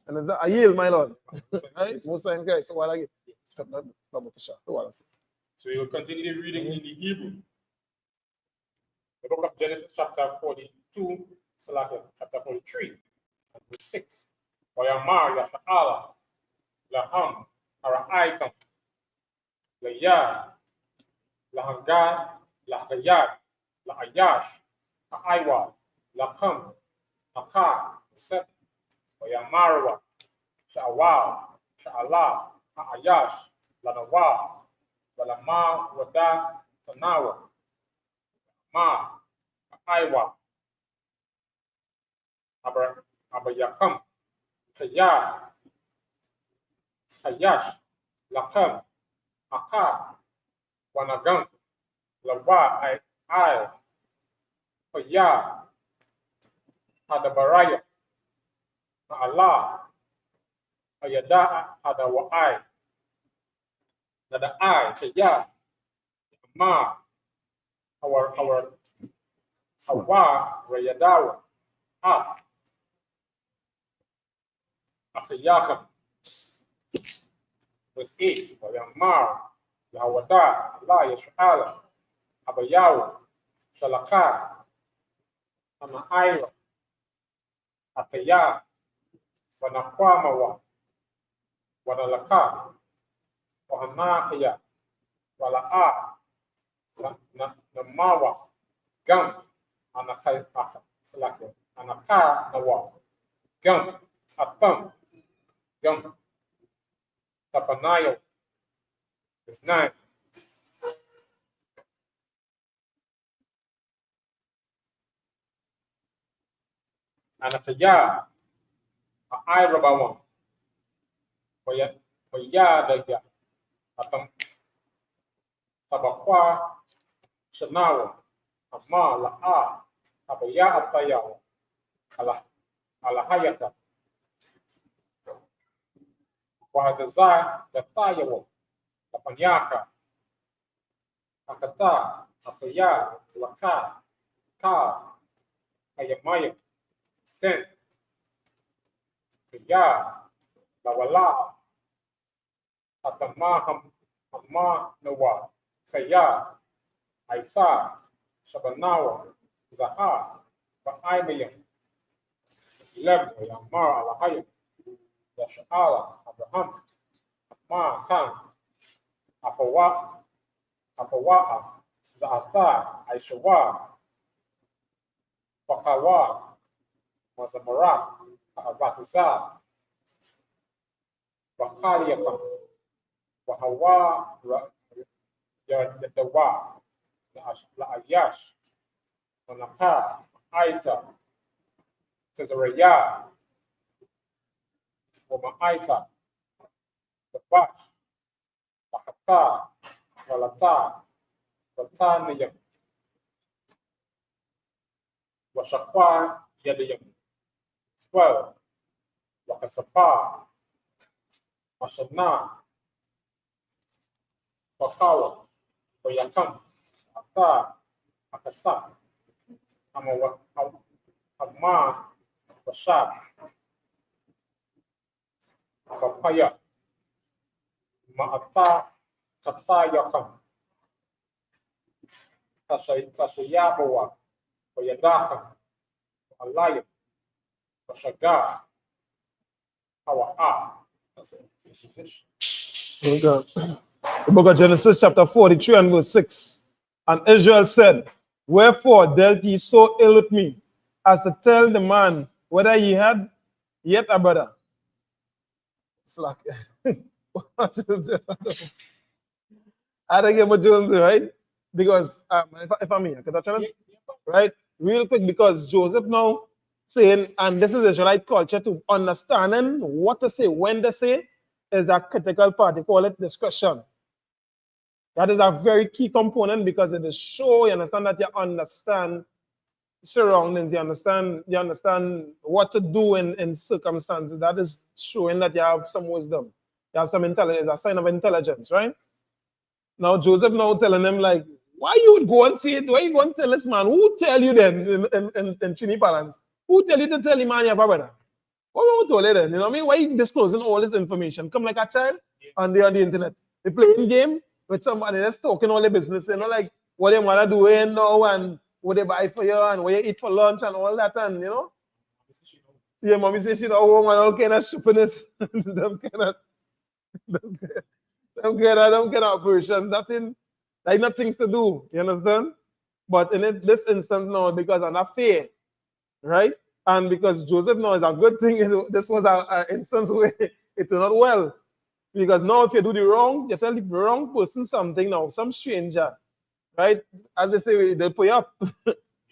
And I yield, my Lord. Right? Most times, guys, so while I get so we will continue reading in the Hebrew. The book of Genesis, chapter 42, chapter 43, and verse 6. Wayamar, Yasha'ala, Laham, Ara'aitham, Layar, Lahangar, Lahayar, Lahayash, Ha'aiwa, Lakam, Akar, 7. Wayamarwa, Sha'awal, Sha'ala, Ayash, Lanawa, Walama, Wada, Tanawa, Ma, Aiwa, Abayakam, Kaya, Hayash, Lakam, Aka, Wanagam, Lawa, I, Kaya, Hadabaraya, Allah, Ayada, Hadawai, Nada I, Kaya, Ma, our Hawa, Rayadawa, Akhiyakam, verse 8, Yamar, Yawada, Allah, Yash'ala, Abayaw, Shalaka, Anaira, Ataya, Wanakwamawa, Wanalaka, Wahanahia, Wala'a, Namawa, Gam, Anaka, Anaka, Nawa, Gam, Atam, Gam, Tapanayo, verse 9. Anakaya, Irabawan, Wayadaya, Atam, Tabakwa, Shanawa, Ama, La'a, Abaya Atayawa, Alahayaka, Wahadaza, Gatayawa, Tapanyaka, Akata, Ataya, Laka, Ka, Ayamaya, Sten, Kaya, Lawala, Atama, Hama, Nawa, Kaya, Aitha, Shabanawa, Zaha, Ba'aymayam, Leb, Yamar, Alahayam, Yasha'ala, Abraham, Ma, Khan, Apawa'a, Za'atha, Aishawa, Wakawa, Mazamarath, Abatizah, Wakaliyakam, Wahawa, Yadawa, La'ayash, Manaka, Aita, Tezaraya, Wama'aita, Tabash, Takata, Walata, Wataniyam, Washakwa, Yadayam, 12, Wakasapa, Washana, Wakawa, Wayakam, Ata, Akasa, Ama, Washab, Papaya, Ma'ata, Katayakam, Tashayabawa, Wayadaham, Alayam, Washaga, Hawa'a. That's it. Okay. The book of Genesis, chapter 43 and verse 6. And Israel said, Wherefore dealt ye so ill with me, as to tell the man whether he had yet a brother? It's like, I don't get what Jones, right? Because if I may, I can touch on it, right? Real quick, because Joseph now saying, and this is Israelite culture, to understanding what to say, when to say, is a critical part. They call it discretion. That is a very key component because it is show, you understand, that you understand surroundings, you understand what to do in circumstances. That is showing that you have some wisdom. You have some intelligence, a sign of intelligence, right? Now Joseph now telling him, like, why you would go and say it? Why you go and tell this man? Who tell you then in Trini parents? Who tell you to tell him man you have a brother? What wrong with all that then? You know what I mean? Why you disclosing all this information? Come like a child on the internet. They playing game with somebody that's talking all the business, you know, like what they want to do now and what they buy for you and what you eat for lunch and all that, and you know. Yeah, mommy says she don't want all kind of stupidness. them kind of operation, nothing, like nothing to do, you understand? But in this instance now, because of that fear, right? And because Joseph now is a good thing, this was an instance where it turned out well. Because now if you do the wrong, you tell the wrong person something now, some stranger, right? As they say, they'll put you up.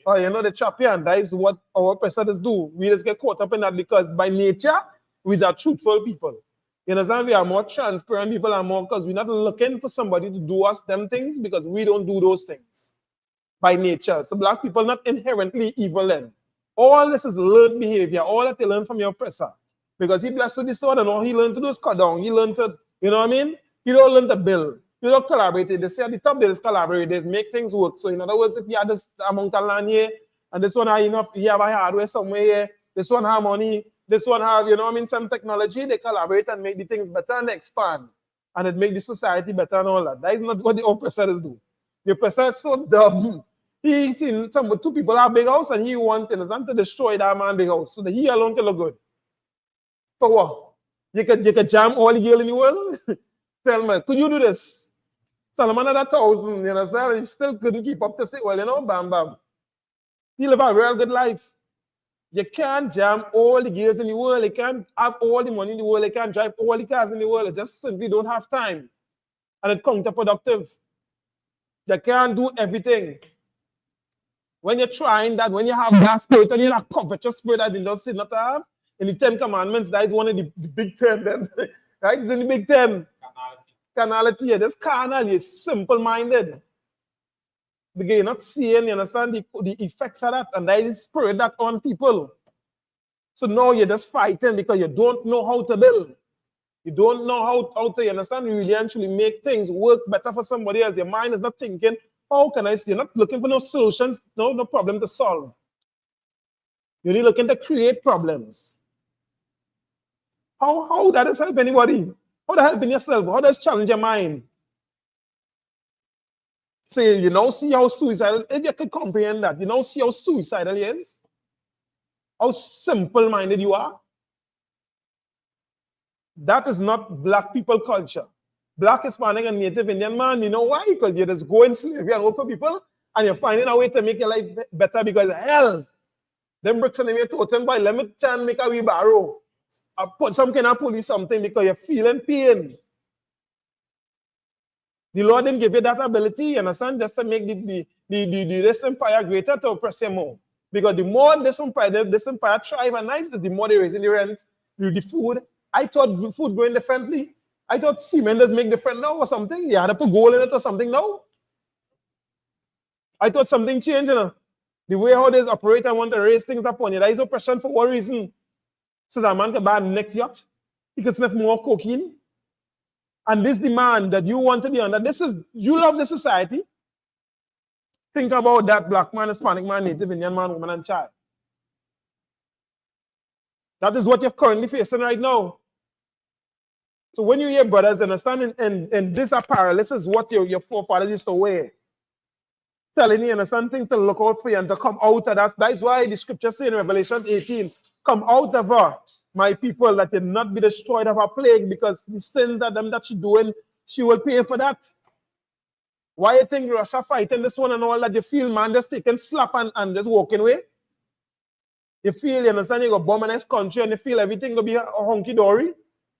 Or you know, they trap you, and that is what our oppressors do. We just get caught up in that because by nature, we are truthful people. You understand? We are more transparent people and more because we're not looking for somebody to do us them things because we don't do those things by nature. So black people not inherently evil then. All this is learned behavior, all that they learn from your oppressor. Because he blessed with this sword and all he learned to do is cut down. He learned to, you know what I mean? He don't learn to build. You don't collaborate. They say at the top there is collaborate, they make things work. So in other words, if you have this amount of land here, and this one have enough, you have a hardware somewhere here, this one have money, this one have, you know what I mean, some technology, they collaborate and make the things better and they expand. And it make the society better and all that. That is not what the oppressors do. The oppressor is so dumb. He seen two people have a big house and he wants to destroy that man's big house so that he alone can look good. For what? You could jam all the girls in the world? Tell me, could you do this? Solomon had 1,000, you know, he still couldn't keep up to say, well, you know, bam, bam. He lived a real good life. You can't jam all the girls in the world. You can't have all the money in the world. You can't drive all the cars in the world. You just simply don't have time. And it's counterproductive. You can't do everything. When you're trying that, when you have that spirit and you're that covetous spirit that the Lord said not to have, in the 10 Commandments, that is one of the big 10 then. Right? It's in the big 10. Carnality. You're just carnal, you're simple-minded. Because you're not seeing, you understand the effects of that, and that is spirit that on people. So now you're just fighting because you don't know how to build. You don't know how to, you understand, really actually make things work better for somebody else. Your mind is not thinking, how can I see? You're not looking for no solutions, no problem to solve. You're really looking to create problems. How that does help anybody? How does help in yourself? How does challenge your mind? So you now see how suicidal, if you could comprehend that, you now see how suicidal he is, how simple-minded you are. That is not black people culture. Black, Hispanic, and Native Indian man, you know why? Because you just go in slavery and work for people, and you're finding a way to make your life better because hell, them bricks in your totem by let me try and make a wheelbarrow. I put some kind of police something because you're feeling pain. The Lord didn't give you that ability, you understand, just to make this empire greater to oppress you more. Because the more this empire thrive and nice, the more they raising the rent, the food. I thought food going differently. I thought cement does make different now or something. You had to put gold in it or something now. I thought something changed, you know. The way how they operate and want to raise things upon you. That is oppression for what reason? So that man can buy the next yacht. He can sniff more cocaine. And this demand that you want to be under, this is, you love the society. Think about that black man, Hispanic man, Native Indian man, woman, and child. That is what you're currently facing right now. So when you hear brothers understanding and this apparel, this is what your forefathers used to wear. Telling you, understand, things to look out for you and to come out of that. That's why the scripture says in Revelation 18, come out of her, my people, that you not be destroyed of a plague, because the sins that them that she doing, she will pay for that. Why you think Russia fighting this one and all that? You feel man just taking slap and just walking away? You feel, you understand, you go bomb a nice country and you feel everything will be a honky-dory?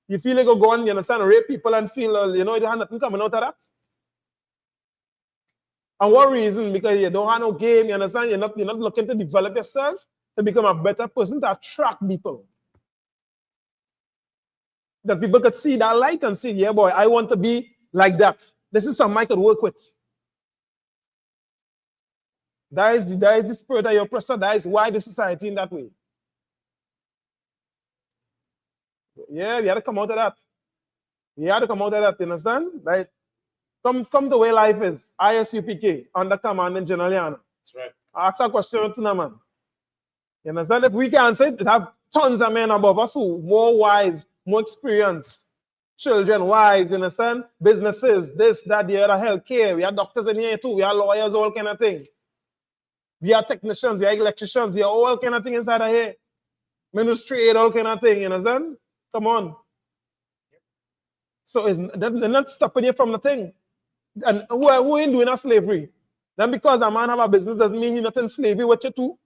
You feel you go on, you understand, rape people and feel, you know, you have nothing coming out of that? And what reason? Because you don't have no game, you understand? You're not looking to develop yourself to become a better person to attract people. That people could see that light and say, yeah, boy, I want to be like that. This is something I could work with. That is the spirit of your oppressor. That is why the society in that way. Yeah, you have to come out of that. You have to come out of that, you understand? Like, come the way life is. Isupk, under command in General Yana. That's right. Ask a question to man. You understand? If we can answer it, have tons of men above us who more wise, more experienced, children wise, you understand? Businesses, this, that, the other, healthcare. We have doctors in here too. We have lawyers, all kind of thing. We have technicians, we have electricians, we have all kind of thing inside of here. Ministry, all kind of thing, you understand? Come on. So they're not stopping you from the thing. And who ain't doing a slavery? Then because a man have a business doesn't mean he's not in slavery with you too.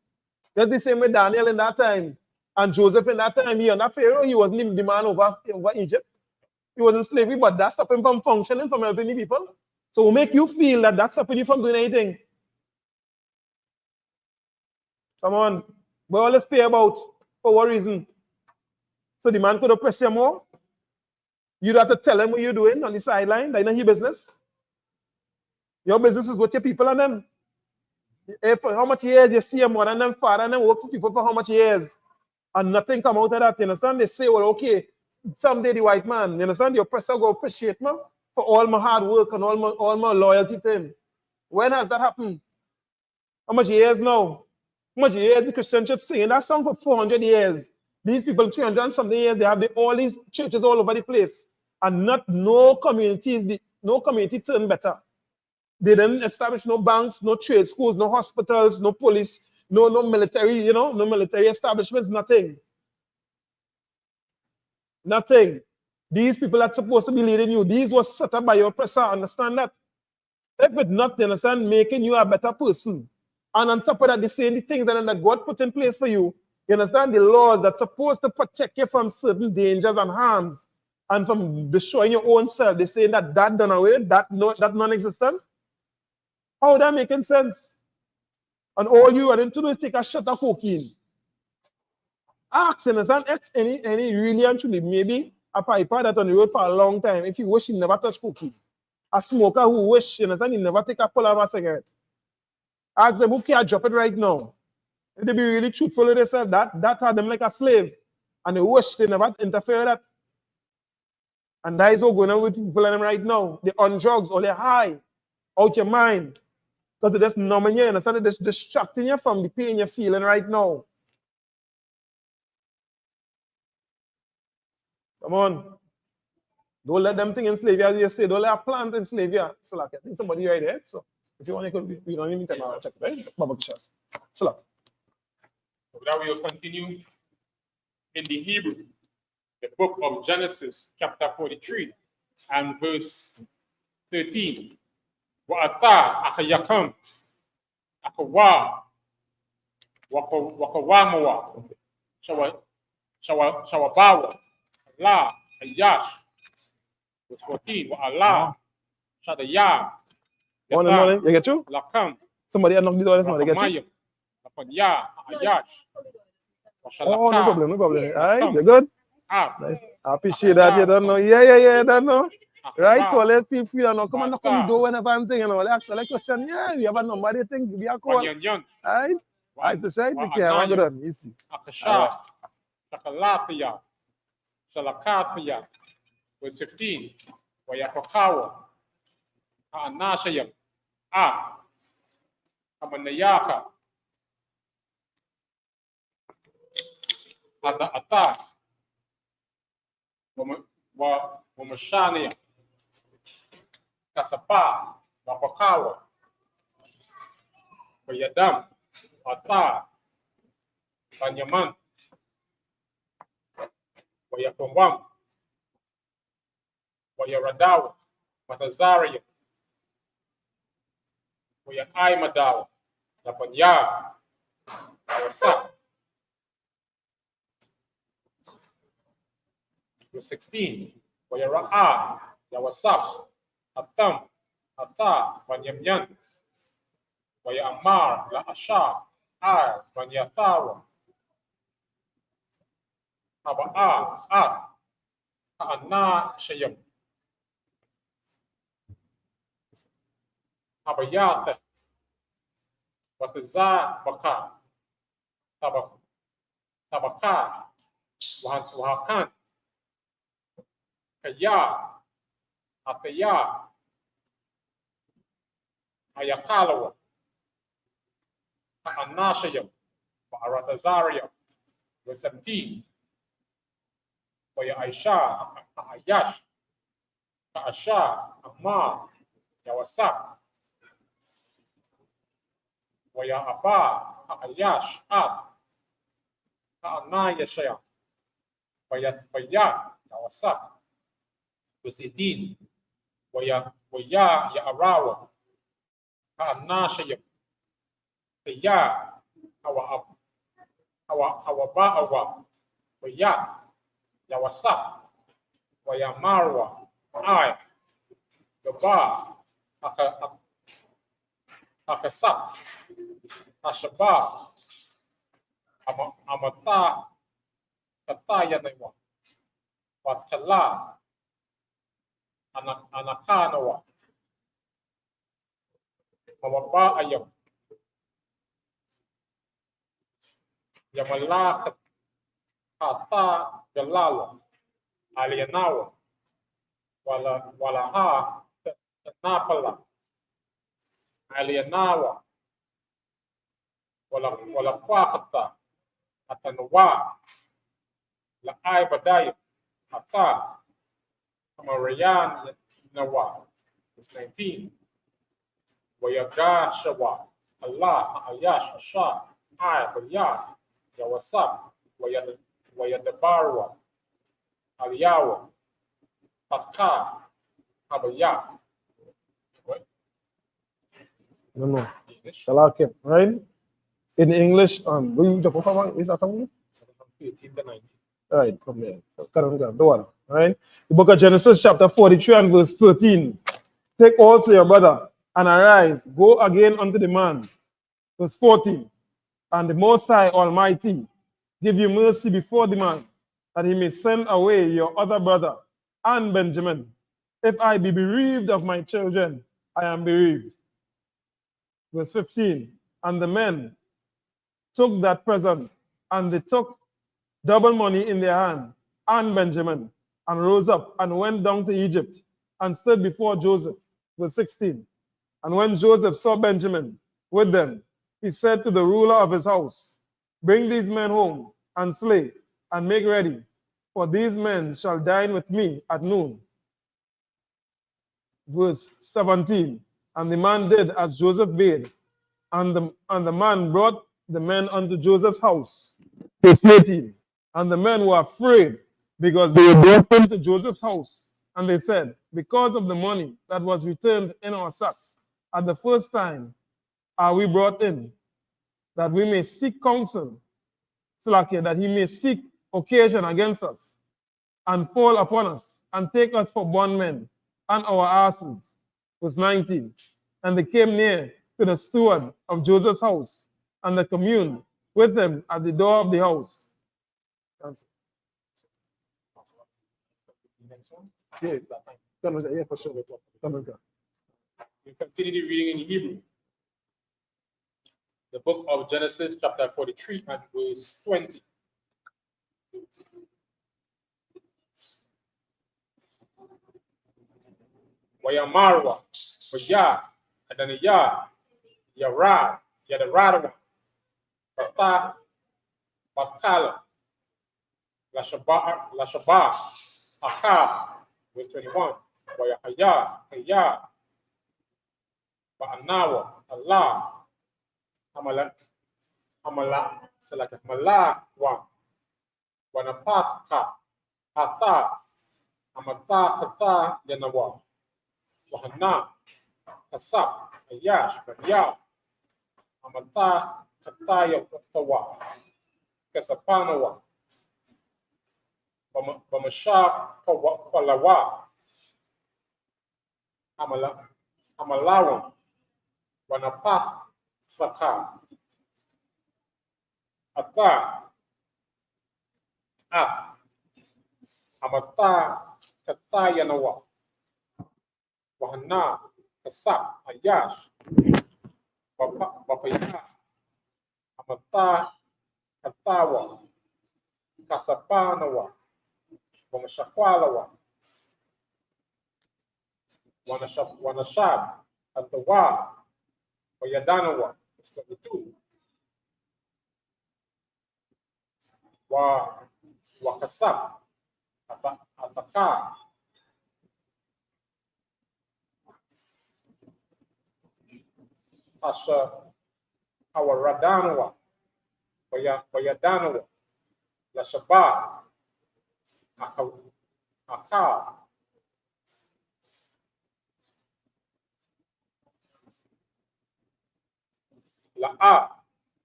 That's the same with Daniel in that time. And Joseph in that time, he under Pharaoh, he wasn't even the man over Egypt. He was in slavery, but that stopped him from functioning, from helping the people. So what make you feel that that's stopping you from doing anything? Come on. We always pay about. For what reason? So the man could oppress you more. You'd have to tell him what you're doing on the sideline. That's not your business. Your business is with your people and them. For how much years you see your mother and them father and them work for people for how much years? And nothing come out of that. You understand? They say, well, okay, someday the white man, you understand? The oppressor will appreciate me for all my hard work and all my loyalty to him. When has that happened? How much years now? How much years the Christian church singing that song for 400 years? These people, 300 and something years, they have all these churches all over the place. And no community turn better. They didn't establish no banks, no trade schools, no hospitals, no police, no military, no military establishments, nothing. Nothing. These people that's supposed to be leading you, these was set up by your oppressor, understand that? If it's not, you understand, making you a better person. And on top of that, they saying the things that God put in place for you. You understand the laws that's supposed to protect you from certain dangers and harms and from destroying your own self. They're saying that done away, that non-existent. How that making sense? And all you are going to do is take a shot of cocaine. Ask, understand, any really and truly, maybe a piper that on the road for a long time, if you wish he never touch cocaine. A smoker who wish, you understand, he never take a pull of a cigarette. Ask them, who can drop it right now? If they be really truthful with themselves, that had them like a slave. And they wish they never interfere with that. And that is what going on with people in them right now. They're on drugs or they're high, out your mind. Because they're just numbing you, understand? They're just distracting you from the pain you're feeling right now. Come on. Don't let them think enslave you, as you say. Don't let a plant enslave you. So like, I think somebody right there. So if you want, you don't even tell me, check it, right? Bubble chest. So like. So now we will continue in the Hebrew, the book of Genesis, chapter 43, and verse 13. Wa'ata akayakam wakawamoa shawabawa la ayash. Verse 14. Wa'ala shadaya. Morning. You get you? Lakam. Somebody knock the door this morning. Get you? Lapanya ayash. Oh, no problem. All right, you good? Nice. I appreciate that. You don't know. Yeah, don't know. Right? So let's feel free and come and knock on the door whenever I'm thinking. Let's ask a question. Yeah, you have a number, they think, give me a call. All right? Right, so right, take care. Good on. Easy. Akasha, Shakalapia, Shalakapia, verse 15. Wayapakawa, Anashayam, Kamanayaka, as the attack, Wamashania, Kasapa, Wapakawa, Wayadam, Ata, Banyaman, Wayapawam, Wayaradawa, Matazaria, Wayaimadao, Lapanya, Awasa. Verse 16. Wayara'a, Yawasap, Atam, Ata, Banyamyan, Wayamar, La Asha, Ar, Banyatawa, Haba'a, Ha'ana, Shayam, Habayata, Wataza, Baka, Tabaka, Wahakan, Kaya, Ataya, Ayakalawa, Anashayam, Aratazaria, verse 17. Waya Aisha, Ayash, Asha, Amma, Yawasa, Waya Abba, Ayash, Anayashaya, Waya, Yawasa. Verse 18. Waya Ya'arawa, Anashayam, Kaya, Awaba'awa, Waya, Yawasa, Wayamarwa, I, Gaba, Akasap, Ashaba, Amata, Katayanawa, Wakala, Anakanawa, Mawaba Ayam, Yamala Kata Galala, Alienawa, Walaha, Napala, Alienawa, Wala Kwakata, Atanawa, La Ibadaya, Ata, Amarayan Nawa, verse 19. Wayagashawa, Allah, Ayash, Asha, Bayaf, Yawasab, Wayadabarwa, Aliyawa, Afka, Abayaf. No. Salakim, right? In English, we just perform is that one? 18 to 19. Right, from there. The one, right? The book of Genesis, chapter 43 and verse 13. Take also your brother and arise, go again unto the man. Verse 14. And the Most High Almighty give you mercy before the man, that he may send away your other brother and Benjamin. If I be bereaved of my children, I am bereaved. Verse 15. And the men took that present, and they took double money in their hand, and Benjamin, and rose up and went down to Egypt, and stood before Joseph. Verse 16. And when Joseph saw Benjamin with them, he said to the ruler of his house, bring these men home, and slay, and make ready, for these men shall dine with me at noon. Verse 17. And the man did as Joseph bade, and the man brought the men unto Joseph's house. Verse 18. And the men were afraid, because they were brought into Joseph's house. And they said, because of the money that was returned in our sacks at the first time are we brought in, that we may seek counsel, Slakia, that he may seek occasion against us, and fall upon us, and take us for bondmen, and our asses. Verse 19. And they came near to the steward of Joseph's house, and they communed with him at the door of the house. Yeah, for sure. We continue reading in Hebrew. The book of Genesis, chapter 43 and verse 20. Wayamarwa, Waya, Adaniya, Yara, Yadaradwa, Bata, Batkala, Lashaba, Aka, verse 21. Wayahaya, Haya, Ba'anawa, Allah, Amala, Salaka, Mala, Wanapaka, Ata, Amata, Kata, Yanawa, Wahana, Kasap, Ayash, Bariya, Amata, Kataya, Tawa, Kasapanawa, Bamasha, Palawa, Amalawan, Wanapath, Faka, Ata, Amata, Katayanawa, Wahana, Kasap, Ayash, Bapaya, Amata, Katawa, Kasapanawa, Wamashakwalawa, Wanashab, Atawa, Wayadanawa, 22. Wakasap, Ataka, Asha, Awaradanawa, Wayadanawa, Lashaba, Aka, La'a,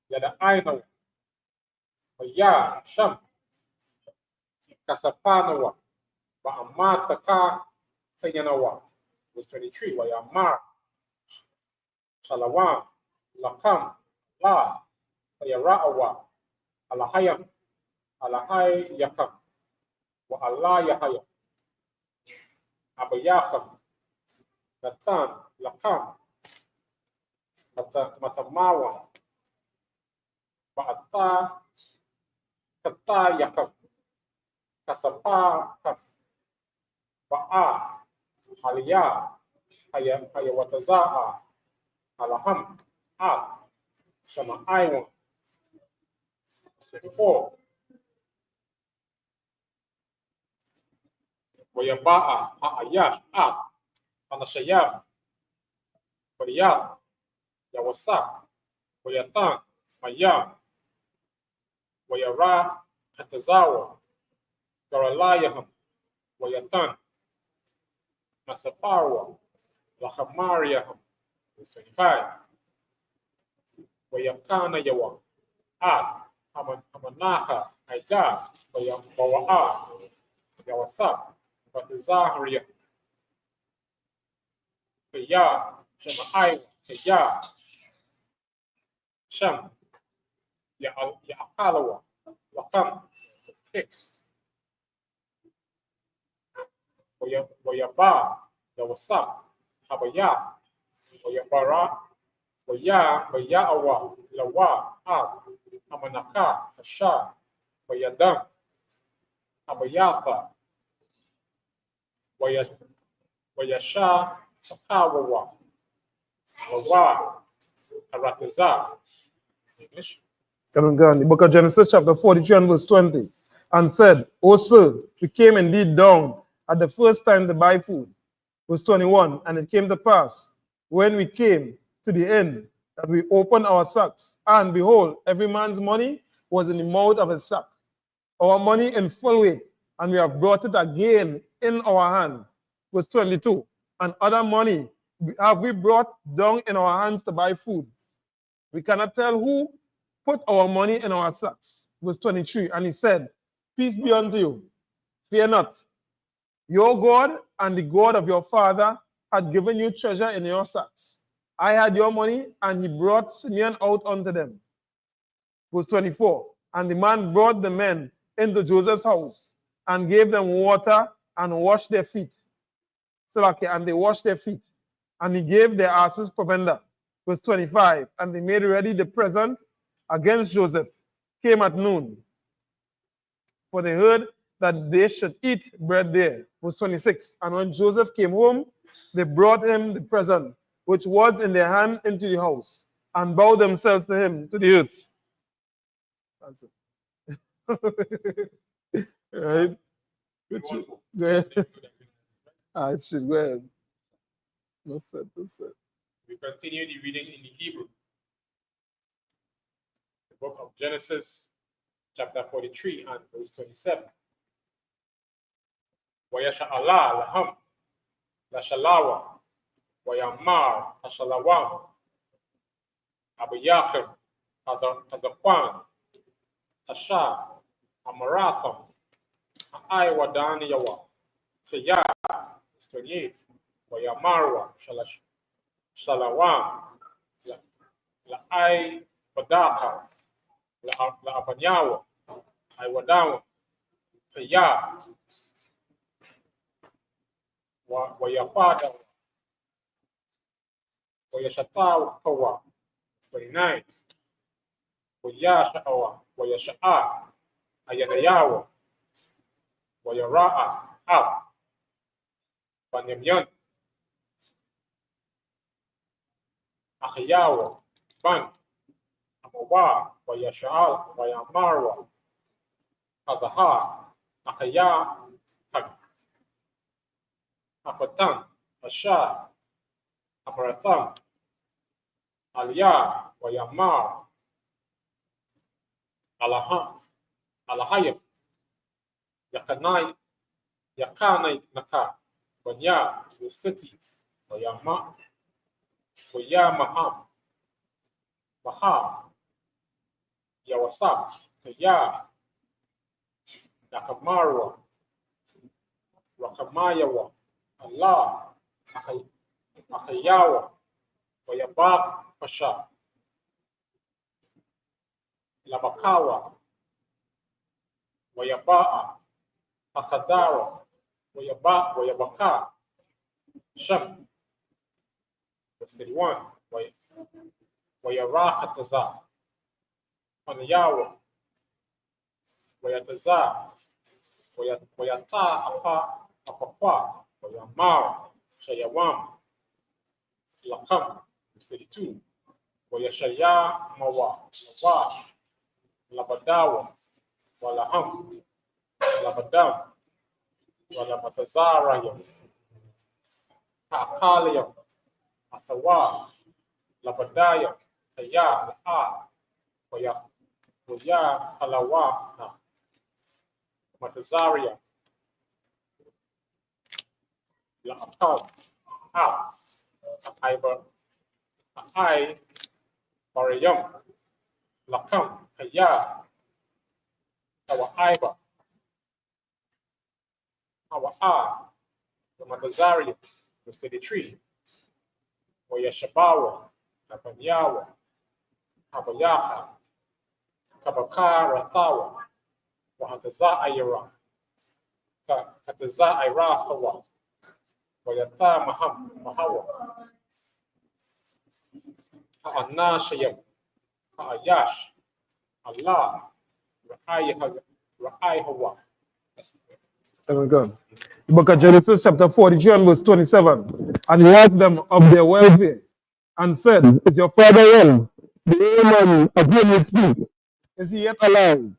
Yada Ainawa, Waya, Sham, Kasapanawa, Ba'amar taka sayanawa. Verse 23. Wayamar Shalawam Lakam La Sayara'awa Alahayam Alahai Yakam Wa Allah Yahayam Abayakam Natan Lakam Matamawa Ba'ata Kata Yakam Kasapa Kam Ba'a Haliyah Hayawataza'a Alaham Sama Iwan 24. Wayaba'a Ha'ayash Anashayab Wariyah Yawasa Wayatan Mayam Wayara Katazawa Garalayaham Wayatan Nasaparwa Lahamariyaham 25. Wayakana Yawa Hamanaha Aida Waya'a Yawasa Batizahriya Kaya Shema'ai Kaya Shem Ya'akalawa Wakam 6. Wayaba Yawasa Habaya Wayabara Waya'awa Lawa Hamanaka Asha Wayadam Abayafa Wayasha Sakawawa Wawa Arataza. English. The book of Genesis, chapter 43 and verse 20, and said, O sir, we came indeed down at the first time to buy food. Verse 21, and it came to pass, when we came to the end, that we opened our sacks, and behold, every man's money was in the mouth of his sack, our money in full weight, and we have brought it again in our hand. Verse 22, and other money have we brought down in our hands to buy food. We cannot tell who put our money in our sacks. Verse 23, and he said, Peace be unto you, fear not. Your God and the God of your father had given you treasure in your sacks. I had your money, and he brought Simeon out unto them. Verse 24, and the man brought the men into Joseph's house, and gave them water, and washed their feet. And they washed their feet. And he gave their asses provender. Verse 25, and they made ready the present against Joseph, came at noon, for they heard that they should eat bread there. Verse 26, and when Joseph came home, they brought him the present, which was in their hand, into the house, and bowed themselves to him to the earth. That's it. Right? Go ahead. I should go ahead. No set, no set. We continue the reading in the Hebrew. The book of Genesis, chapter 43 and verse 27. Wayasha'ala laham lashalawa wayamar hashalawam abayachim hazakwan hasha amaratham aiwadan yawa khiyah 28. Wayamarwa shalawam la'ai badaka la'abanyawa aiwadawa khiyah Wayapata Wayashatawa Kawa 29. Wayasha'a Ayanayawa Wayara'a Ab Banyamyan Achayawa Ban Amawa Wayasha'al Wayamarwa Azaha Achaya Apatan, Asha, Amaratham, Aliyah, Wayamar, Alahayim, Yakanai Naka, Banya, Yustiti, Wayamaham, Maha, Yawasab, Kaya, Nakamarwa, Wakamayawa, Allah, Akayawa, Wayabak Pasha, Labakawa, Wayabaa, Akadara, Wayabaka, Shem, verse 31, Wayarakataza, Panayawa, Wayataza, Wayata Apapa, Wayamar, Shayawam, Lakam, verse 32, Wayashaya Mawa, Labadawa, Walaham, Labadam, Walamatazarayam, Akalayam, Atawa, Labadayam, Kaya, Waya, Kalawa, Matazaria, Laakam, Aiba, Ai, Mariam, Lakam, Kaya, our Aiba, our the Matazaria, verse 33, Wayashabawa, Labanyawa, Abayaha, Kabaka, Ratawa, Wahataza Ayara, Kataza Irahawa, Wayata Mahawa, Anashayam, Ayash, Allah, Ra'ayhawa. There we go. The book of Genesis, chapter 43 and verse 27. And he asked them of their welfare and said, is your father well? The man of whom you speak, is he yet alive?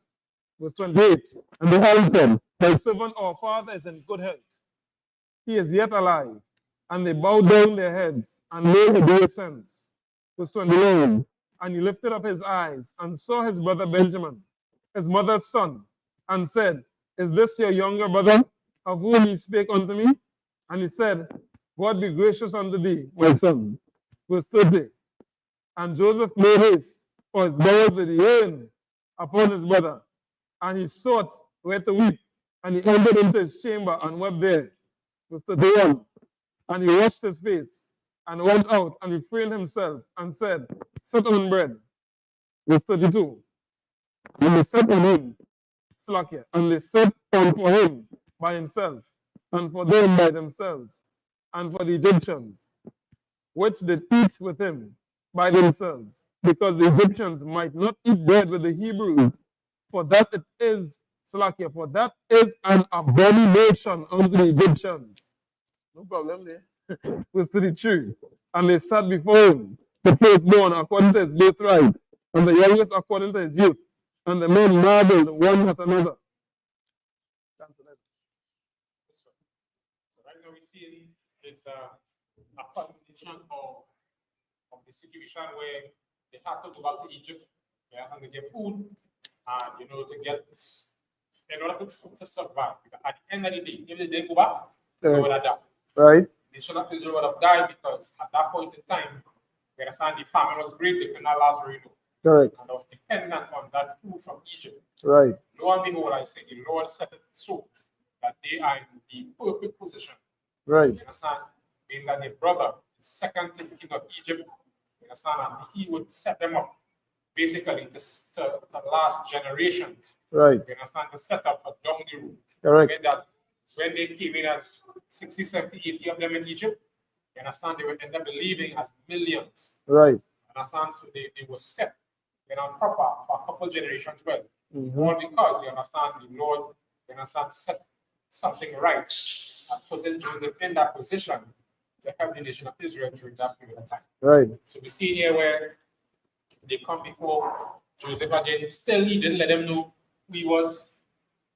Verse 28. And they answered, thy servant our father is in good health. He is yet alive. And they bowed down their heads and made obeisance. Verse 29. And he lifted up his eyes and saw his brother Benjamin, his mother's son, and said, is this your younger brother, of whom he spake unto me? And he said, God be gracious unto thee, my son. Verse 30. And Joseph made haste for his bowels with yearn upon his brother, and he sought where to weep, and he entered into his chamber and wept there. Verse 31. And he washed his face, and went out, and refrained himself, and said, set on bread. Verse 32. And they set on him, Slakia, and they set on for him by himself, and for them by themselves, and for the Egyptians, which did eat with him by themselves, because the Egyptians might not eat bread with the Hebrews, for that it is, Slakia, for that is an abomination unto the Egyptians. No problem there. Verse 33. And they sat before him, the firstborn according to his birthright, and the youngest according to his youth. And the men marveled one at another. So right now we see it's a culmination of the situation where they have to go back to Egypt, and they get food, and to get in order to survive. Because at the end of the day, if they didn't go back, they would have died. Right. The children of Israel would have died because at that point in time, we understand the famine was great, they could not last very long. Correct. And I was dependent on that food from Egypt. Right. Lo and behold, I say, the Lord set it so that they are in the perfect position. Right. You understand? Being that their brother is second to the king of Egypt, you understand? And he would set them up basically to last generations. Right. You understand? To set up for down the road. Correct. When they came in as 60, 70, 80 of them in Egypt, you understand? They would end up believing as millions. Right. You understand? So they were set proper for a couple generations well. All because you understand the Lord, you understand, set something right and put Joseph in that position to help the nation of Israel during that period of time. Right. So we see here where they come before Joseph again. Still, he didn't let them know who he was.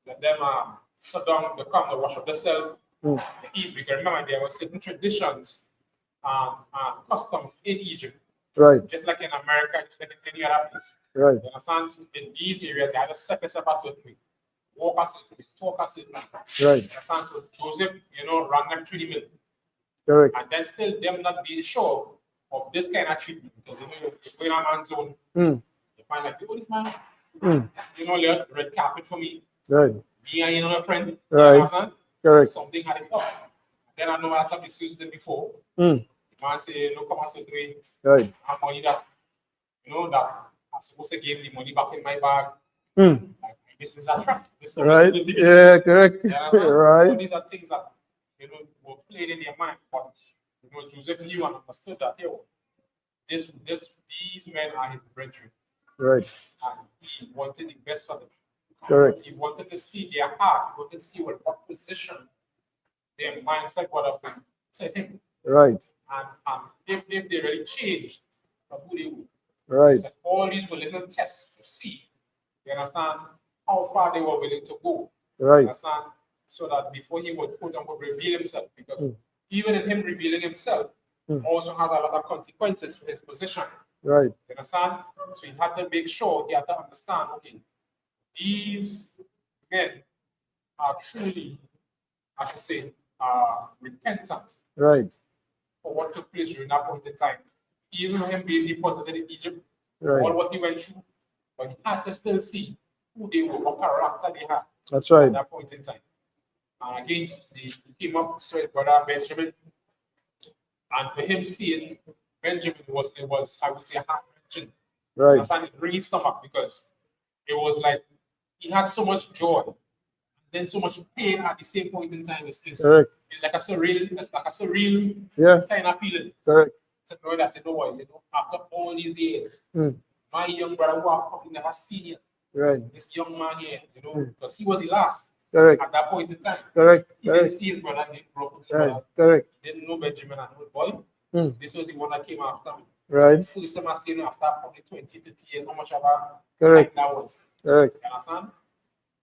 Let them sit down, they come, they wash up themselves, they eat. Because remember, there were certain traditions and customs in Egypt. Right. Just like in America, just like in any other place. Right. You understand? So in these areas, they had to set themselves a certain way, walk a certain way, talk a certain way. Right. You understand? So Joseph, ran them through the middle. Correct. And then still them not being sure of this kind of treatment. Because you go in a man's zone, you find like, this man, red carpet for me. Right. Me and another friend. Right. You understand? Correct. Something had it up. Then I know I had some issues with it before. Mm. The man say, no, come and say to me, Right. I have money that, that I'm supposed to give the money back in my bag. Mm. Like, this is a trap. This is Right. the thing. Yeah, correct. You understand? So all Right. these are things that, were played in their mind. But, Joseph knew and understood that, these men are his brethren. Right. And he wanted the best for them. Correct. He wanted to see their heart. He wanted to see what position their mindset would have been to him. Right. And if they really changed from who they were. Right. So all these were little tests to see, you understand, how far they were willing to go. Right. You understand? So that before he would quote unquote reveal himself, because even in him revealing himself also has a lot of consequences for his position. Right. You understand? So he had to make sure, he had to understand, okay, these men are truly, I should say, repentant. Right. For what took place during that point in time. Even him being deposited in Egypt, Right. all what he went through, but he had to still see who they were, what character they had. That's right. At that point in time. And again, he came up straight brother Benjamin. And for him seeing Benjamin it was I would say heart-wrenching. Right. Understand? It really stomach because it was like he had so much joy, and then so much pain at the same point in time. It's like a surreal kind of feeling. Correct. To know that after all these years, my young brother who I've probably never seen yet, right. This young man here, because he was the last. Correct. At that point in time. Correct. He didn't see his brother, he broke his brother. Correct. He didn't know Benjamin and old boy. This was the one that came after me. Right. First time I seen him after probably 20, 30 years, how much of a Correct. time that was. Correct. You understand?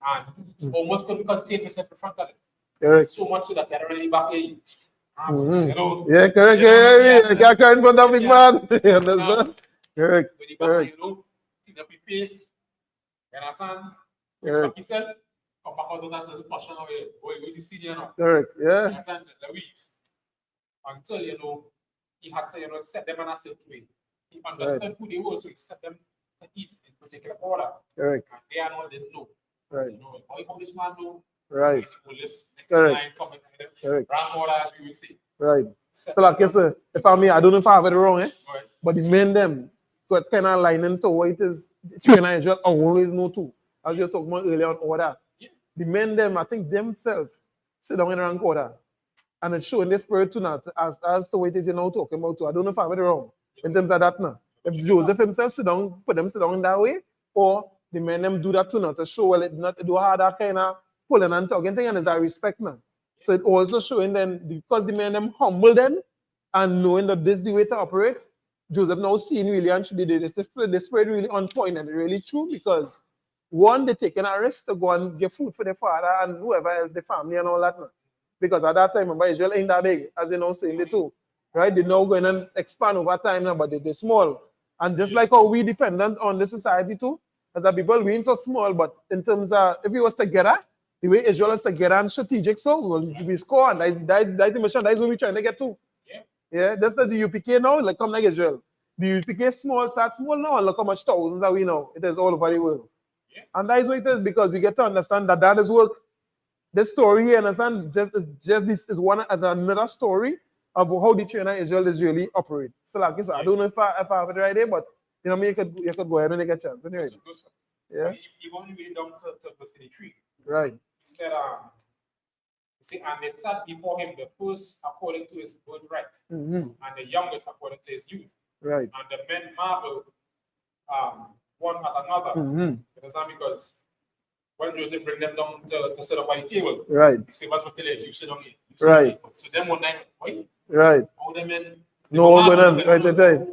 And he almost couldn't contain himself in front of him. Correct. So much so that he had already back here. Yeah, correct. Yeah, can't carry in front of big man. You understand? Correct. When he back here, clean up his face. You understand? Fix back himself. Come back out of that passion away. Boy, who's senior now? Correct. Yeah. You understand? The wheat. Until he had to set them in a certain way. He understood who they were, so he set them to eat in particular order. Correct. And they are not didn't know. Right. How this man know? Right. Correct. Correct. Orders, we will see. Right. So like yes, if I mean, I don't know if I have it wrong, Right. But the men them got kind of line into what it is. China and Israel always know too. I was just talking about earlier on order. Yeah. The men them, I think themselves sit down in rank order. And it's showing the spirit to not as to what it is now talking about too. I don't know if I have it wrong in terms of that now. If Joseph himself sit down in that way, or the men them do that too now to show well it not do have that kind of pulling and talking thing and it's a respect now. So it also showing then because the men them humble then and knowing that this is the way to operate, Joseph now seeing really and truly the spirit really on point and really true because one, they taking a risk to go and get food for their father and whoever else, the family and all that now. Because at that time, remember, Israel ain't that big, as they now saying they too. Right? They're now going and expand over time now, but they're small. And just like how we dependent on the society too, as a people, we ain't so small, but in terms of if we was together, the way Israel is together and strategic, so we score, and that's the mission, that's what we're trying to get to. Yeah, that's the UPK now, like come like Israel. The UPK small, start small now, and look how much thousands are we know. It is all over the world. And that is what it is because we get to understand that is work. This story here, understand, this is one as another story of how the China Israel is really operate. So like I said, I don't know if I have it right there, but you could go ahead and take a chance. Anyway. Yeah. You only read down to verse 33. Right. He said, and they sat before him the first according to his birthright, and the youngest according to his youth. Right. And the men marveled one at another. Because when Joseph bring them down to sit up by the table, right. He said, what's what you sit down here? Right. So then one night, right. All the men no one going on, right.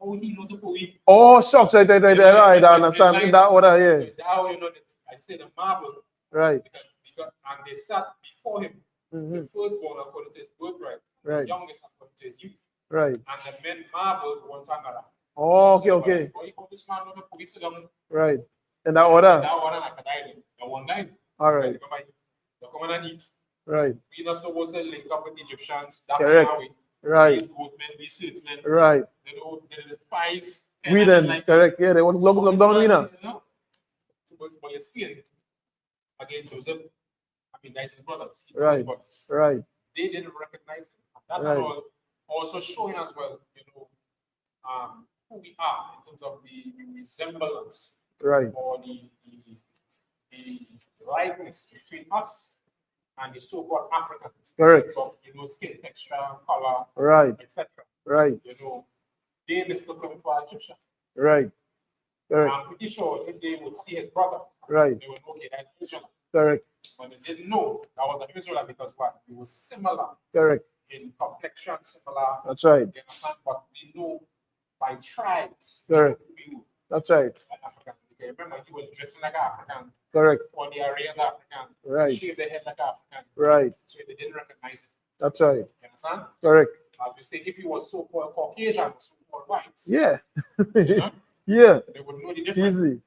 Oh, he know to go. Oh, shucks, right, I understand. In that order, yeah. So how I say the marvel. Right. Because and they sat before him, the firstborn according to his birthright, the youngest according to his youth. Right. And the men marveled one to another. Oh, okay. This man know to go sit down. Right. In that order? In that order, like a dining. The one night. All right. They come and eat. Right. We're not supposed to link up with Egyptians. That correct. Right. These goatmen, these herdsmen. Right. They despise. We then, like, correct. Yeah, they want to lock down we now. But you're seeing, again, Joseph, mean, that's his brothers. Right. Brothers. Right. They didn't recognize him. And that Right. and all also showing as well, who we are in terms of the resemblance Right. or the likeness between us and the so-called Africans. Correct. So, skin texture, color, Right. etc. Right. They mistook him for Egyptian. Right. Correct. I'm pretty sure if they would see his brother, Right. they would know, okay, that's Israel. Correct. But they didn't know that was an Israelite because what? He was similar Correct. in complexion, similar. That's right. You understand? But we know by tribes. Correct. We knew That's right. like African. Because remember, he was dressing like African. Correct. On the areas African. Right. Shaved their head like African. Right. So they didn't recognize him. That's right. You understand? Correct. As we say, if he was so-called Caucasian, so-called white, Yeah. you know, Yeah. they would know the difference. Easy.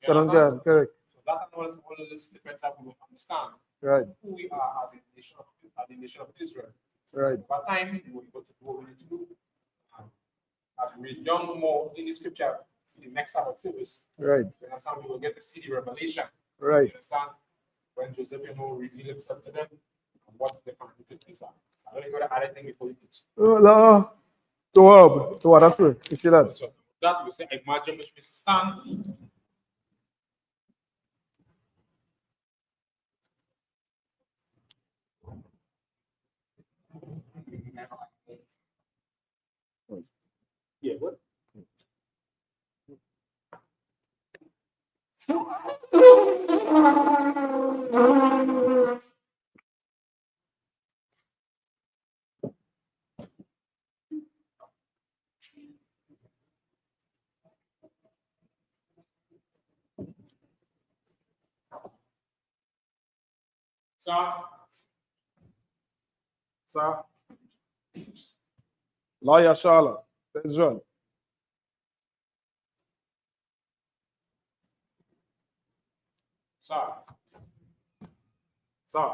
You understand? Correct. So that and all the little snippets that we will understand Right. who we are as the nation of Israel. Right. By the time we will go to do what we need to do. As we read down more in the scripture for the next Sabbath service, Right. you understand, we will get to see the revelation. Right. You understand? When Joseph, revealed himself to them and what the family took place are. I don't know if you want to add anything before you teach. La. Toab. Toab. That's it. If you like. So that we say, imagine which means stand. Yeah, what? Sir. La Yashala. Israel. Sir. Sir.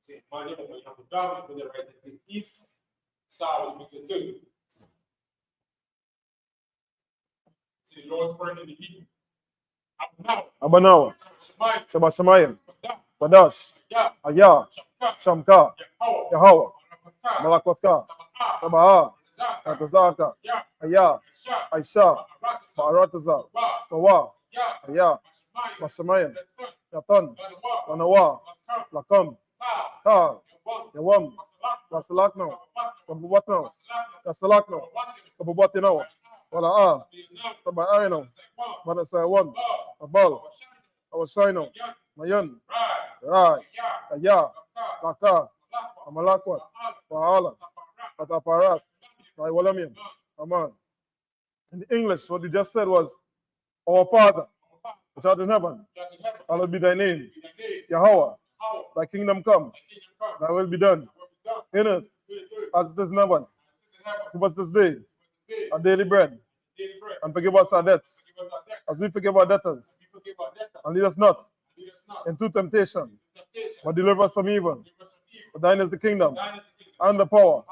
See, imagine when you have the dog, when the right is east, south makes it two. See, the Lord's praying in the heat. Abanawa. Sabasamayim. Padash. Aya. Shamka. Yahweh. Malakwatka. Taba'a. Ratazaka. Aya. Aisha. Ba'arataza. Kawa. Aya. Masamayim. Yatan. Lanawa. Lakam. Ka. Yawam. Lasalakno. Kabubatno. Kasalakno. Kabubatino. Wala'a. Taba'ayno. Manasawan. Abal. Awasayno. Mayan. Rai. Kaya. Laka. Amalakwat. Wahala. Ataparat. Walamian. Aman. In English, what you just said was, Our Father, which art in heaven, hallowed be thy name. Yahweh, thy kingdom come, thy will be done. In earth, as it is in heaven. Give us this day our daily bread, and forgive us our debts, as we forgive our debtors. And lead us not into temptation, but deliver us from evil. For thine is the kingdom, and the power,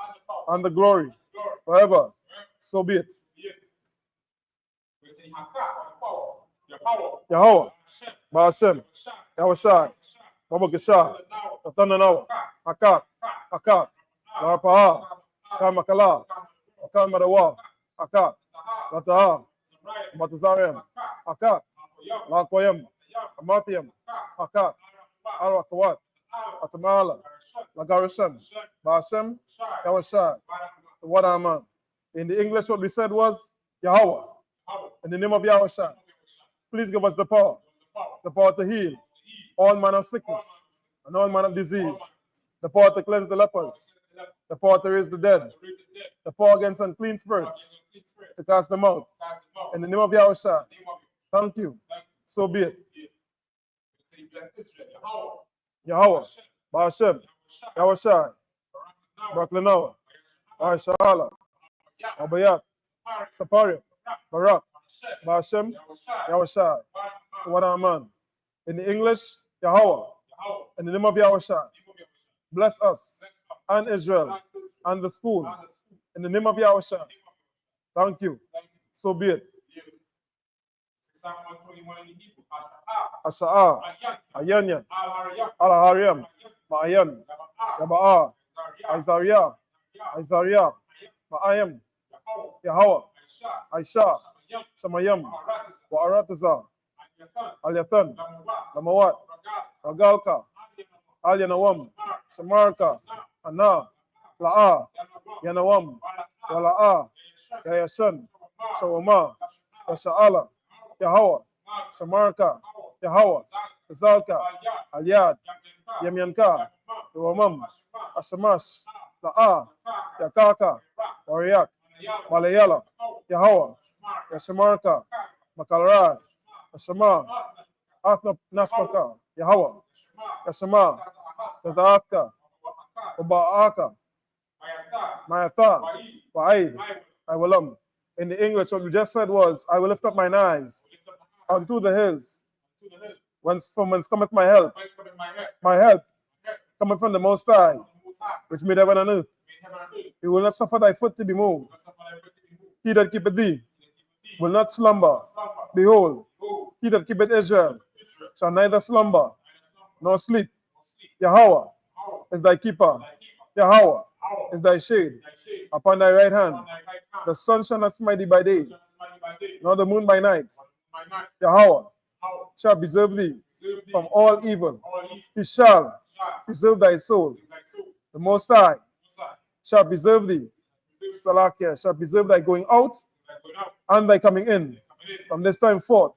and the glory, forever. So be it. Yahweh, Ba'ashem, Yahushai, Babakashah, Tatananawa, Akak, Akak, Larapaha, Kamakala, Akan Madawa, Akak, Lataha, Matazariam, Akak, Lakoyam, Amatiam, Akak, Arakawat, Atamala, Lagarisham, Ba'ashem, Yahushai, Wadaman. In the English, what we said was Yahweh. In the name of Yahushua, please give us the power to heal all manner of sickness and all manner of disease, the power to cleanse the lepers, the power to raise the dead, the power against unclean spirits, to cast them out. In the name of Yahushua, thank you. So be it. Yahweh, Ba'ashem, Yahushua, Baklanawa, Aishala, Abayat, Saparia, Barak, Ba'ashem, Yahushai, Wadaman. In the English, Yahweh, In the name of Yahushua, bless us and Israel and the school. In the name of Yahushua, thank you. So be it. Psalm 121 in Hebrew. Asha'a, Ayanyan, Alahariam, Ma'ayan, Yaba'a, Isaiah, Ma'ayam, Yahweh, Aisha, Shamayam, Wa'arataza, Alyatan, Lamawat, Ragalka, Alyanawam, Shamarka, Ana, La'a, Yanawam, Wala'a, Yayashan, Shawama, Yasha'ala, Yahweh, Shamarka, Yahweh, Zalka, Alyad, Yamyanka, Yawamam, Ashamash, La'a, Yakaka, Wariyak, Malayala, Yahweh, Yashamarka, Makarai, Yashama, Athna Nashmaka, Yahweh, Yashama, Yazaatka, Uba'aka, Mayata, Wa'id, I will In the English, what we just said was, I will lift up mine eyes unto the hills. From whence cometh my help? My help cometh from the Most High, which made heaven and earth. He will not suffer thy foot to be moved. He that keepeth thee will not slumber. Behold, he that keepeth Israel shall neither slumber nor sleep. Yahweh is thy keeper. Yahweh is thy shade upon thy right hand. The sun shall not smite thee by day, nor the moon by night. Yahweh shall preserve thee from all evil. He shall preserve thy soul. The Most High shall preserve thee. Salakia shall preserve thy going out and thy coming in from this time forth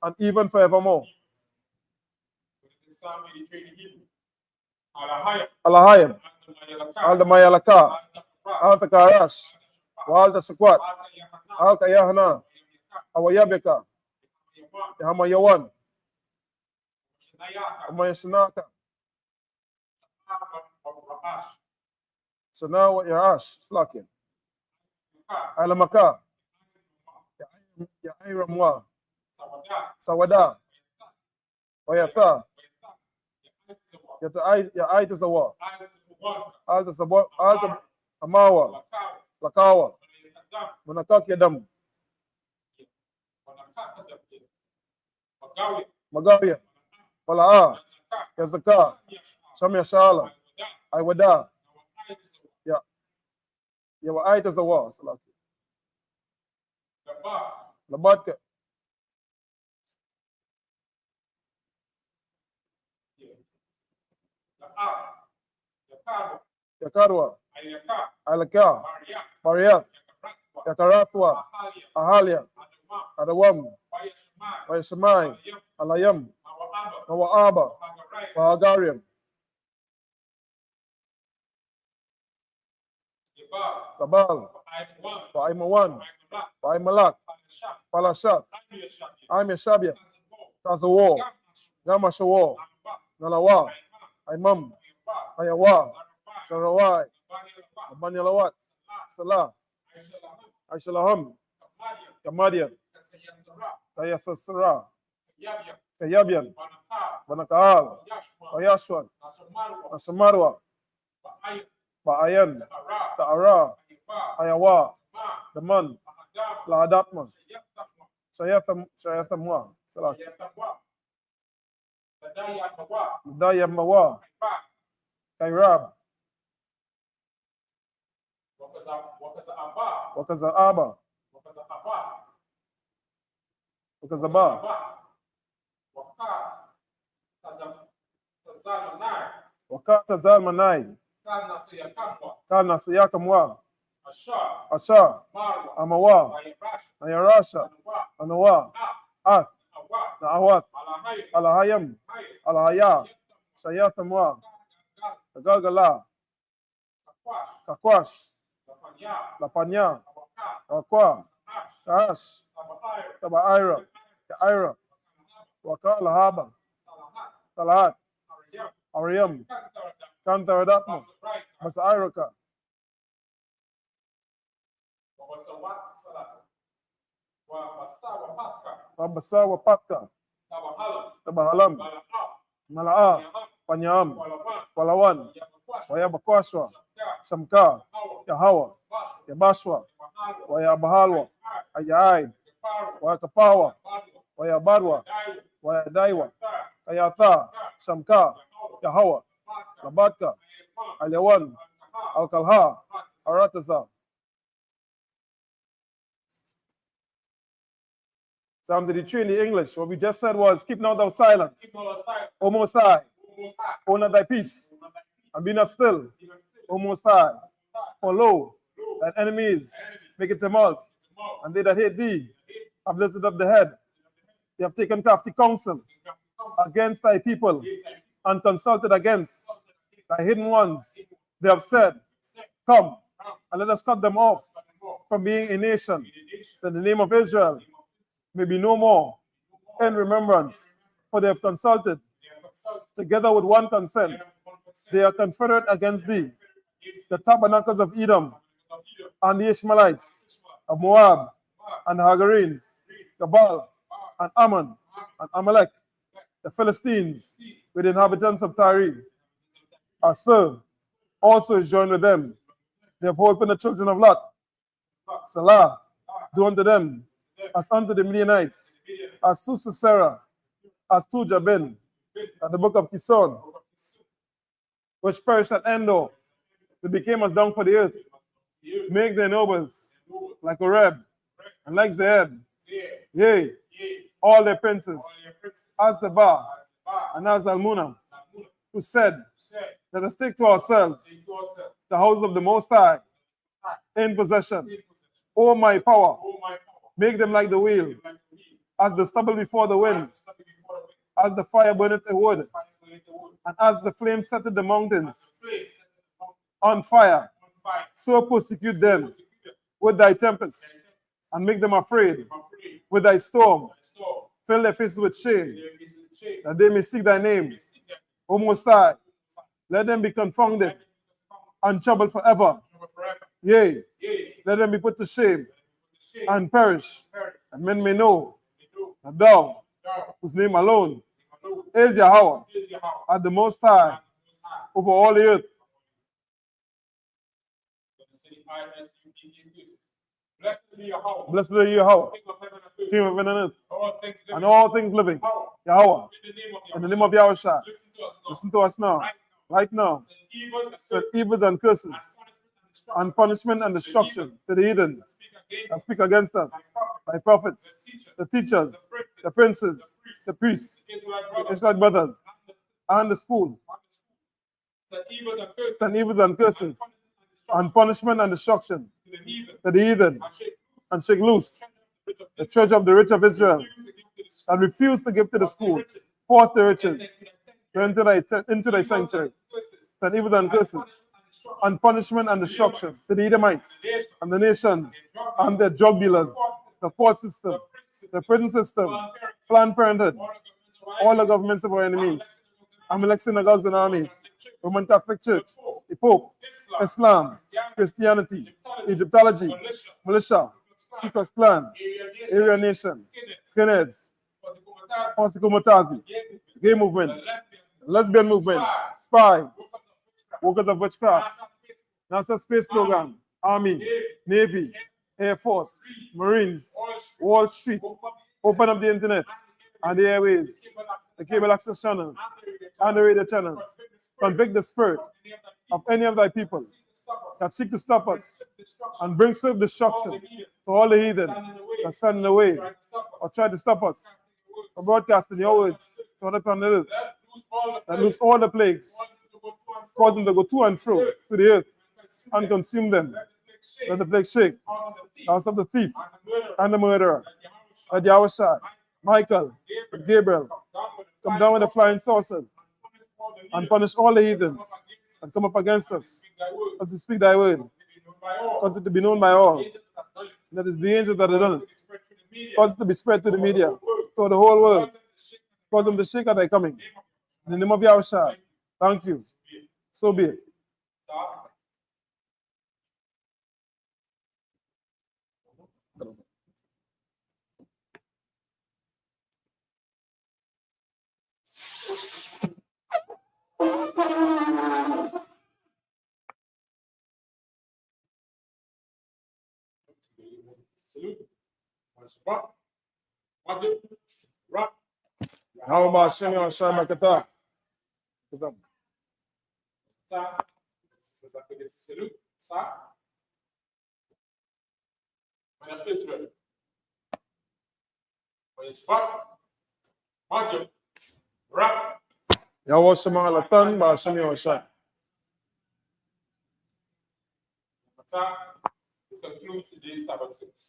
and even forevermore. Alahayim, Alda Mayalaka, Alta Karash, Walta Sakwat, Alta Yahana, Awayabeka, Yahamayawan, Amayashanaka. So now what your ash, Slakin. Alamaka, Yairamwa, Sawada, Wayata, your eye is a war. Alta Amawa, Lakawa, Munakak Yadam, Magavia, Wala'a, Yazaka, Shamya Shala, Iwada, your eye is a war. Labadka. Yakarwa, Alaka, Mariath, Yakaratwa, Ahalia, Adawam, Waishamai, Alayam, Nawa'aba, Wahagariam, Kabal, Waimawan, Waimalak, Palashat, Aimeshabia, Tazawo, Gamashawo, Nalawa, Imam, Ayawa, Sarawai, Abanyalawat, Salah, Aishalaham, Kamadian, Tayasasara, Kayabian, Banakaal, Ayashwan, Nasamarwa, Baayan, Ta'ara, Ayawa, Daman, Laadatma, Shayathamwa, Salah, Dayamawa, Kairab, Wakazaaba, Wakazaba, Wakatazal Manai, Kalnasiyakamwa, Asha, Amawa, Ayarasha, Anawa, Ath, Naawat, Alahayam, Alahaya, Shayathamwa, Galgala, Kakwash, Lapanya, Wakwa, Kaash, Tabaira, Kaira, Waka Lahaba, Talahat, Ariam, Kantaradatma, Masairaka, Wabasa Wapatka, Tabahalam, Mala'a, Panyam, Palawan, Wayabakwashwa, Shamka, Yahawa, Yabashwa, Wayabahalwa, Ayaid, Wayakapawa, Wayabarwa, Wayadaiwa, Kayata, Shamka, Yahawa, Labatka, Alyawan, Alkalha, Arataza. Psalm 33 in the English. What we just said was, keep not thou silence, O Most High, own not thy peace, and be not still, O Most High. For lo, thine enemies make a tumult, and they that hate thee have lifted up the head. They have taken crafty counsel against thy people, and consulted against thy hidden ones. They have said, come, and let us cut them off from being a nation, that the name of Israel may be no more in remembrance. For they have consulted together with one consent. They are confederate against thee, the tabernacles of Edom, and the Ishmaelites, of Moab, and the Hagarenes, Gabal, and Ammon, and Amalek, the Philistines, with the inhabitants of Tyre. Asur also is joined with them. They have holpen the children of Lot. Salah, do unto them as unto the Midianites, as to Sisera, as to Jabin, at the book of Kison, which perished at Endor. They became as dung for the earth. Make their nobles like Oreb, and like Zeb, yea, all their princes, as Zebah, and as Almunah, who said, let us take to ourselves the house of the Most High in possession. O my power, make them like the wheel, as the stubble before the wind, as the fire burneth a wood, and as the flame setteth the mountains on fire. So persecute them with thy tempest, and make them afraid with thy storm. Fill their faces with shame, that they may seek thy name. O Most High, let them be confounded and troubled forever. Yea, let them be put to shame and perish, and men may know that thou, whose name alone is Yahweh, art the Most High over all the earth. Blessed be Yahweh, King of heaven and earth, and all things living. Yahweh, in the name of Yahushua, listen to us now, right now. Set evils and curses, and punishment and destruction to the heathen that speak against us, thy prophets, the teachers, the princes, the priests, the Israelite brothers, and the school. Send evils and curses, and punishment and destruction to the heathen, and shake loose the church of the rich of Israel, and refuse to give to the school, force the riches to into thy sanctuary. Send evils and curses, and punishment and destruction to the Edomites and the nations and their drug dealers, the court system, the prison system, Planned Parenthood, all the governments of our enemies, Amalek synagogues and armies, Roman Catholic Church, the Pope, Islam, Christianity, Egyptology, militia, Ku Klux Klan, Aryan Nation, Skinheads, Osikomotazi, Gay Movement, Lesbian Movement, Spies, Workers of Witchcraft, NASA Space Program, Army, Navy, Air Force, Marines, Wall Street, open up the internet and the airways, the cable access channels, and the radio channels. Convict the spirit of any of thy people that seek to stop us, and bring swift destruction to all the heathen that stand in the way or try to stop us from broadcasting your words to other planets, that loose all the plagues, cause them to go to and fro to the earth and consume them. Let the plague shake, house of the thief and the murderer. Let Yahushua, Michael, and Gabriel come down with the flying saucers and punish all the heathens and come up against us as we speak thy word. Cause it to be known by all. That is the angels that have done it. Cause it to be spread to the media, to the whole world. Cause them to shake at thy coming. In the name of Yahushua, thank you. So be it. What? What? Rock. How about senior and Shai Makata? Sa. Sa pwede sa salute. Sa. When I place ready. When it's what? What? Rock. Yawa sa mga latan ba senior and Shai? This concludes today's Sabbath service.